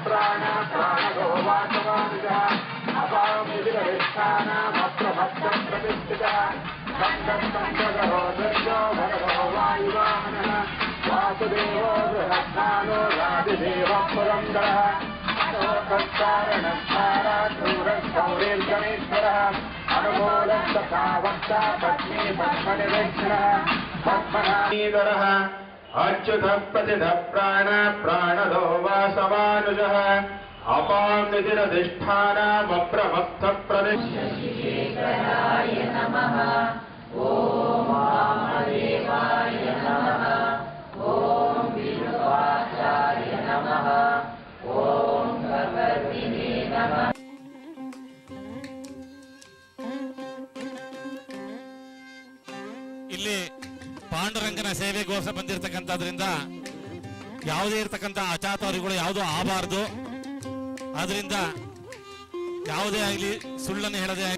ಪ್ರಾಣ ಪ್ರಾಣೋ ವಾಸವಾನುಜ ಅಪಾಮಿದಿರವಿಷ್ಠಾನಾಮಪ್ರಭಕ್ತ ಪ್ರತಿಷ್ಠಿತ ಸಂಗೋ ಭರತೋ ವಾಯುವಾಹನಃ ವಾಸುದೇವೋ ಬೃಹತ್ತಾನೋ ರಾಜದೇವ ಪುರಂದರಃ ಗಣೇಶ್ವರಃ ಅನುಮೋದಸ್ತ ಪತ್ನಿ ಪದ್ಮನಿವೇಕ್ಷಣಃ ಪದ್ಮನಾಧರಃ ಅಚ್ಯುತ ಪ್ರತಿಧ ಪ್ರಾಣ ಪ್ರಾಣದೋ ವಾಸವಾನುಜಃ ಅಪಾಮಿತಿರಧಿಷ್ಠಾನಮಪ್ರಮಕ್ತ ಪ್ರತಿಷ್ಠಿತಾಯ ನಮಃ ಓಂ ವಾಮದೇವಾಯ ನಮಃ ಓಂ ವಿಷ್ಣುವಾಚಾರ್ಯ ನಮಃ ಓಂ ಭಗವತಿನೇ ನಮಃ. ಇಲ್ಲಿ ಪಾಂಡುರಂಗನ ಸೇವೆಗೋಸ್ಕರ ಬಂದಿರತಕ್ಕಂಥದ್ರಿಂದ ಯಾವುದೇ ಇರತಕ್ಕಂಥ ಅಚಾತುರ್ಯಗಳು ಯಾವುದೂ ಆಗಬಾರ್ದು. ಆದ್ರಿಂದ ಯಾವುದೇ ಆಗಲಿ ಸುಳ್ಳನ್ನು ಹೇಳದೆ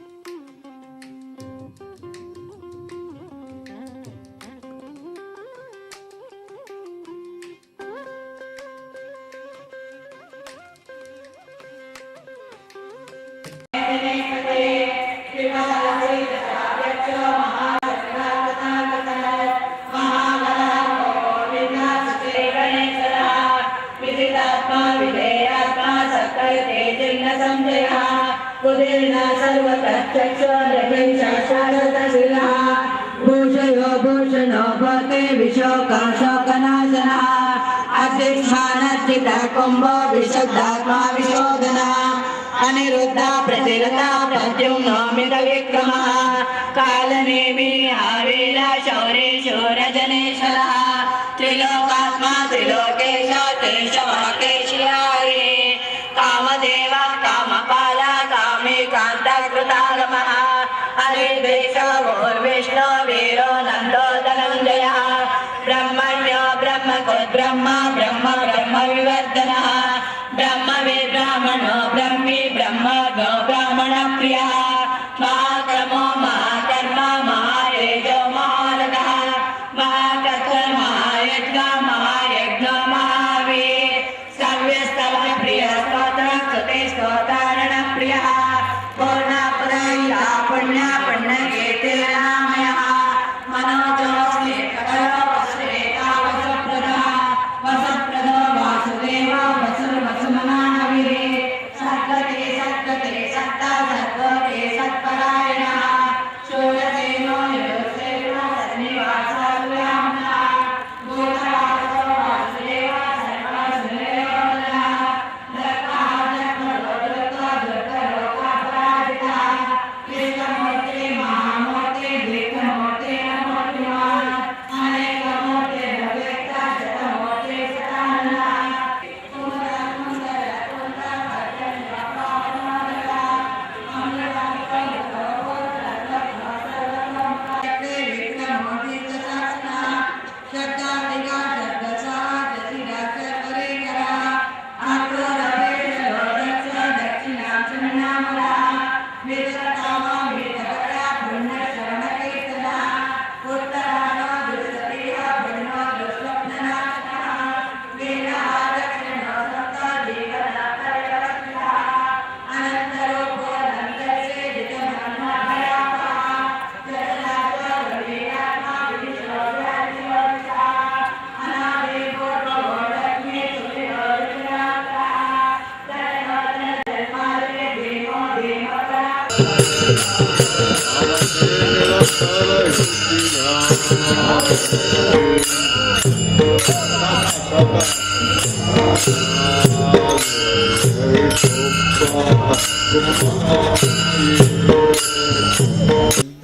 भूषयो भूषणो भवते विशोकाशोकनाशनः अधिष्ठानस्थित कुम्भो विशुद्धात्मा विशोधनः अनिरुद्धा प्रतिरता प्रद्युम्नो मितविक्रमः कालनेमि आवीर शौरी शूरजनेश्वरः त्रिलोकात्मा त्रिलोकेश केशवकेशियाये कामदेव कामपाल कामी कान्तकृतागमः हरिद्वेषो वीरो नन्दो धनञ्जयः ब्रह्मण्यो ब्रह्मकोद्ब्रह्म ब्रह्म ब्रह्म विवर्धनः ब्रह्मवेद् ब्राह्मणो ब्रह्मी ब्रह्मज्ञो ब्राह्मणप्रियः महाक्रमो महाकर्म महायजो महारथः महाकर्म महायज्ञ महायज्ञो महावीर सव्यस्तव प्रिय स्तोत्र स्तुते स्तोतारण प्रियः पूर्णपदया पुण्य पुण्यकेते नामयः मनोजोऽस्मि सकलो वसुदेवा वसुप्रदः वसुप्रदो वासुदेव वसुर्वसुमनानविरे सद्गते सद्गते सत्ता सद्गते सत्परायणः शूरसेनो योगसेनो सन्निवासोऽव्याम्नः भूतवासो वासुदेव सर्वसुरेयोधनः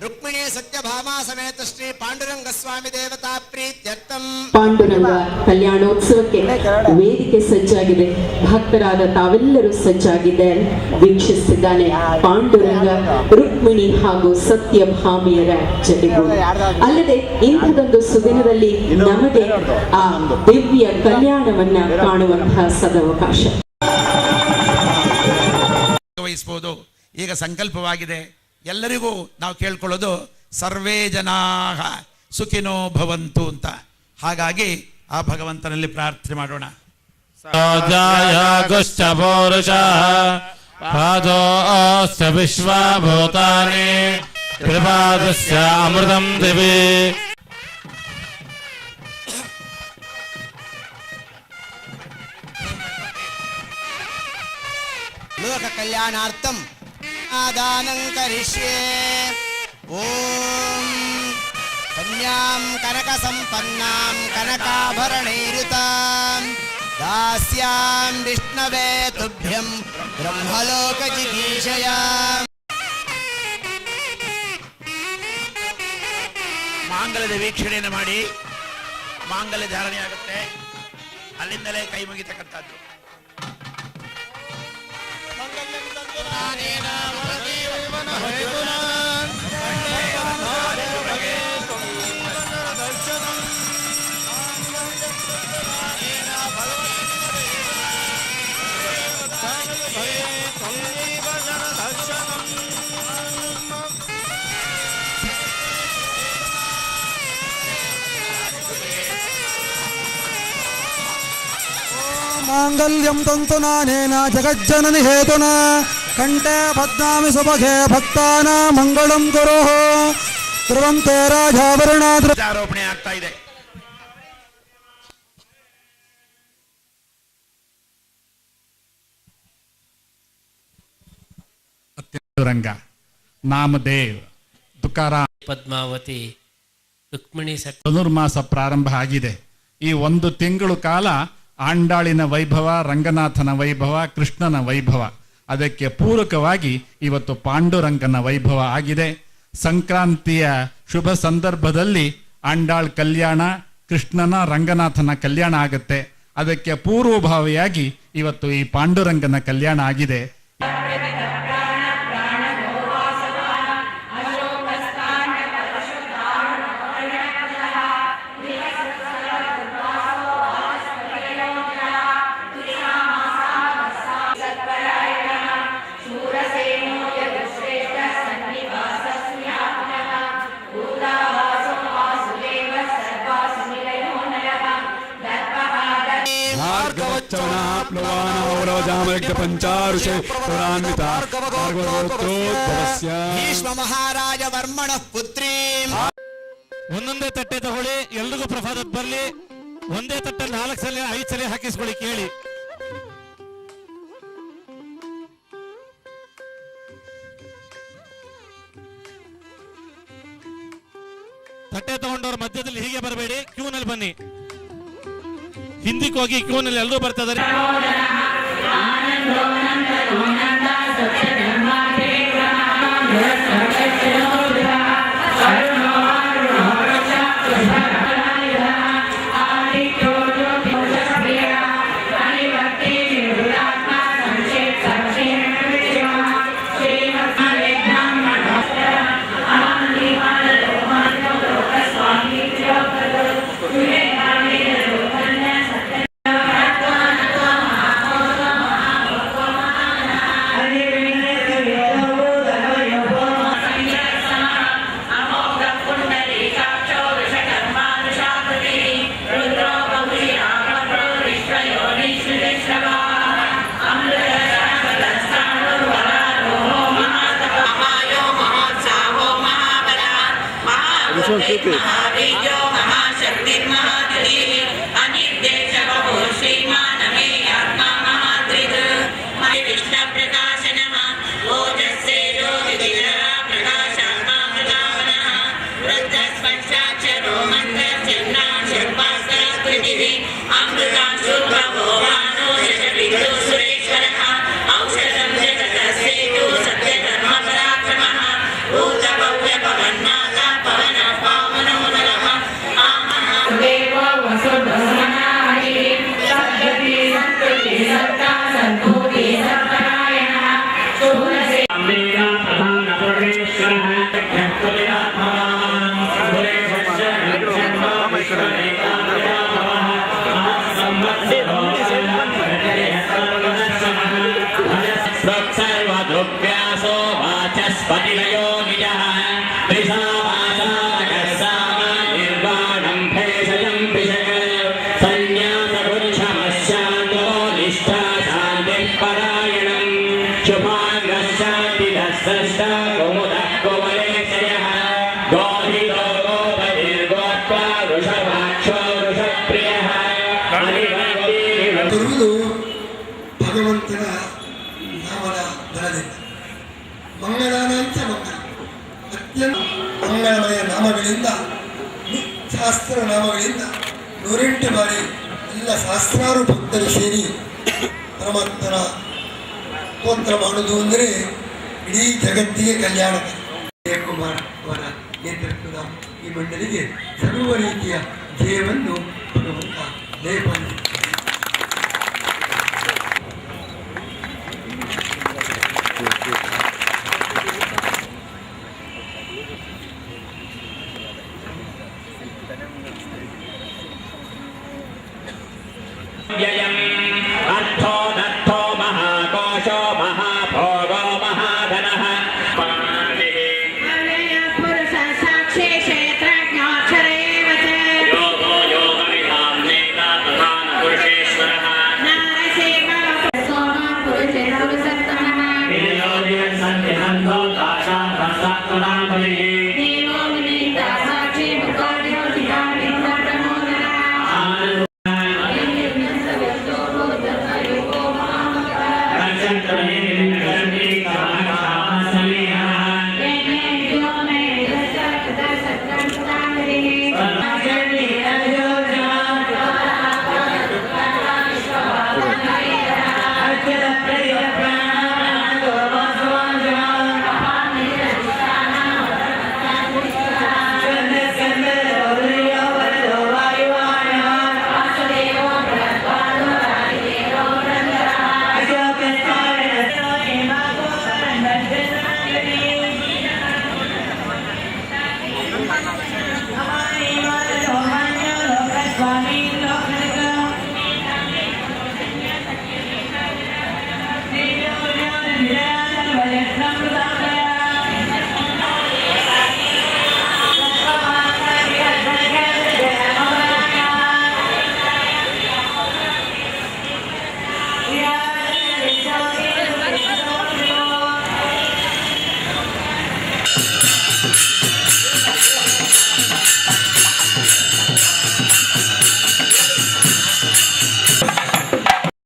रुक्मिणी सत्यभामा समेत श्री पांडुरंग स्वामी देवता प्रीत्यर्थम ಪಾಂಡುರಂಗ ಕಲ್ಯಾಣೋತ್ಸವಕ್ಕೆ ವೇದಿಕೆ ಸಜ್ಜಾಗಿದೆ. ಭಕ್ತರಾದ ತಾವೆಲ್ಲರೂ ಸಜ್ಜಾಗಿದ್ದಾರೆ, ವೀಕ್ಷಿಸಿದ್ದಾನೆ ಪಾಂಡುರಂಗ ರುಕ್ಮಿಣಿ ಹಾಗೂ ಸತ್ಯಭಾಮಿಯರ ಜೊತೆಗೂಡಿ. ಅಲ್ಲದೆ ಇಂಥದೊಂದು ಸುದಿನದಲ್ಲಿ ನಮಗೆ ಆ ದಿವ್ಯ ಕಲ್ಯಾಣವನ್ನ ಕಾಣುವಂತಹ ಸದವಕಾಶ ವಹಿಸಬಹುದು. ಈಗ ಸಂಕಲ್ಪವಾಗಿದೆ. ಎಲ್ಲರಿಗೂ ನಾವು ಕೇಳ್ಕೊಳ್ಳೋದು ಸರ್ವೇ ಜನಾಃ ಸುಖಿನೋ ಭವಂತು ಅಂತ. ಹಾಗಾಗಿ ಆ ಭಗವಂತನಲ್ಲಿ ಪ್ರಾರ್ಥನೆ ಮಾಡೋಣ. जायागुश्च पौरुषः पादोऽस्य विश्वभूतानि त्रिपादस्य अमृतं दिवि लोक कल्याणार्थम आदानं करिष्ये। ओम कन्यां कनक संपन्नां कनकाभरणैरुतां दास्यां विष्णवे तुभ्यं ब्रह्मलोक जिगीषया। ಮಾಂಗಲ್ಯದ ವೀಕ್ಷಣೆಯನ್ನು ಮಾಡಿ ಮಾಂಗಲ್ಯ ಧಾರಣೆ ಆಗುತ್ತೆ, ಅಲ್ಲಿಂದಲೇ ಕೈ ಮುಗಿತಕ್ಕಂಥದ್ದು. मांगल्यं तन्तुनानेन जगज्जननि हेतुना कंठे बध्नामि सुभगे भक्तानां मंगलं कुरुः ध्रुवन्ते राजाभरणाद् ಆರೋಪಣೆ ಆಗ್ತಾ ಇದೆ. ರಂಗ ನಾಮದೇವ್ ತುಕಾರಾಮ್ ಪದ್ಮಾವತಿ ರುಕ್ಮಿಣಿ ಧನುರ್ಮಾಸ ಪ್ರಾರಂಭ ಆಗಿದೆ. ಈ ಒಂದು ತಿಂಗಳು ಕಾಲ ಆಂಡಾಳಿನ ವೈಭವ, ರಂಗನಾಥನ ವೈಭವ, ಕೃಷ್ಣನ ವೈಭವ, ಅದಕ್ಕೆ ಪೂರಕವಾಗಿ ಇವತ್ತು ಪಾಂಡುರಂಗನ ವೈಭವ ಆಗಿದೆ. ಸಂಕ್ರಾಂತಿಯ ಶುಭ ಸಂದರ್ಭದಲ್ಲಿ ಆಂಡಾಳ್ ಕಲ್ಯಾಣ, ಕೃಷ್ಣನ ರಂಗನಾಥನ ಕಲ್ಯಾಣ ಆಗುತ್ತೆ. ಅದಕ್ಕೆ ಪೂರ್ವಭಾವಿಯಾಗಿ ಇವತ್ತು ಈ ಪಾಂಡುರಂಗನ ಕಲ್ಯಾಣ ಆಗಿದೆ. ಭೀಷ್ಮ ಮಹಾರಾಜ ವರ್ಮಣ ಪುತ್ರಿ. ಒಂದೊಂದೇ ತಟ್ಟೆ ತಗೊಳ್ಳಿ, ಎಲ್ರಿಗೂ ಪ್ರಸಾದ ಬರ್ಲಿ. ಒಂದೇ ತಟ್ಟಲ್ಲಿ 4 ಸಲ 5 ಸಲ ಹಾಕಿಸ್ಕೊಳ್ಳಿ. ಕೇಳಿ, ತಟ್ಟೆ ತಗೊಂಡವ್ರ ಮಧ್ಯದಲ್ಲಿ ಹೀಗೆ ಬರಬೇಡಿ, ಕ್ಯೂನಲ್ಲಿ ಬನ್ನಿ. ಹಿಂದಿಗೆ ಹೋಗಿ ಕ್ಯೂನಲ್ಲಿ ಎಲ್ಲರೂ ಬರ್ತಾ ಇದ್ದಾರೆ. निर्वाणं भेषजं पिशक संज्ञातपुरुषमस्यान्दो वत्सश्च कुमुदः कुमलेशयः गोहितो गोपतिर्गोत्वा वृषभाक्षो वृषप्रियः ಬರುವುದು ಭಗವಂತನ ನಾಮದ ಬಲದಿಂದ. ಮಂಗಳಾನಾಂಚ ಮಂಗಳ, ಅತ್ಯಂತ ಮಂಗಳಮಯ ನಾಮಗಳಿಂದ, ಶಾಸ್ತ್ರ ನಾಮಗಳಿಂದ 108 ಬಾರಿ ಎಲ್ಲ ಸಹಸ್ರಾರು ಭಕ್ತರು ಸೇರಿ ಪರಮಾತ್ಮನ ಸ್ತೋತ್ರ ಮಾಡುವುದು ಅಂದರೆ ಇಡೀ ಜಗತ್ತಿಗೆ ಕಲ್ಯಾಣ. ಜಯಕುಮಾರ್ ಅವರ ನೇತೃತ್ವದ ಈ ಮಂಡಳಿಗೆ ಸರ್ವ ರೀತಿಯ ಜಯವನ್ನು ಭಗವಂತ ದಯಪಾಲಿಸಿದ್ದಾರೆ.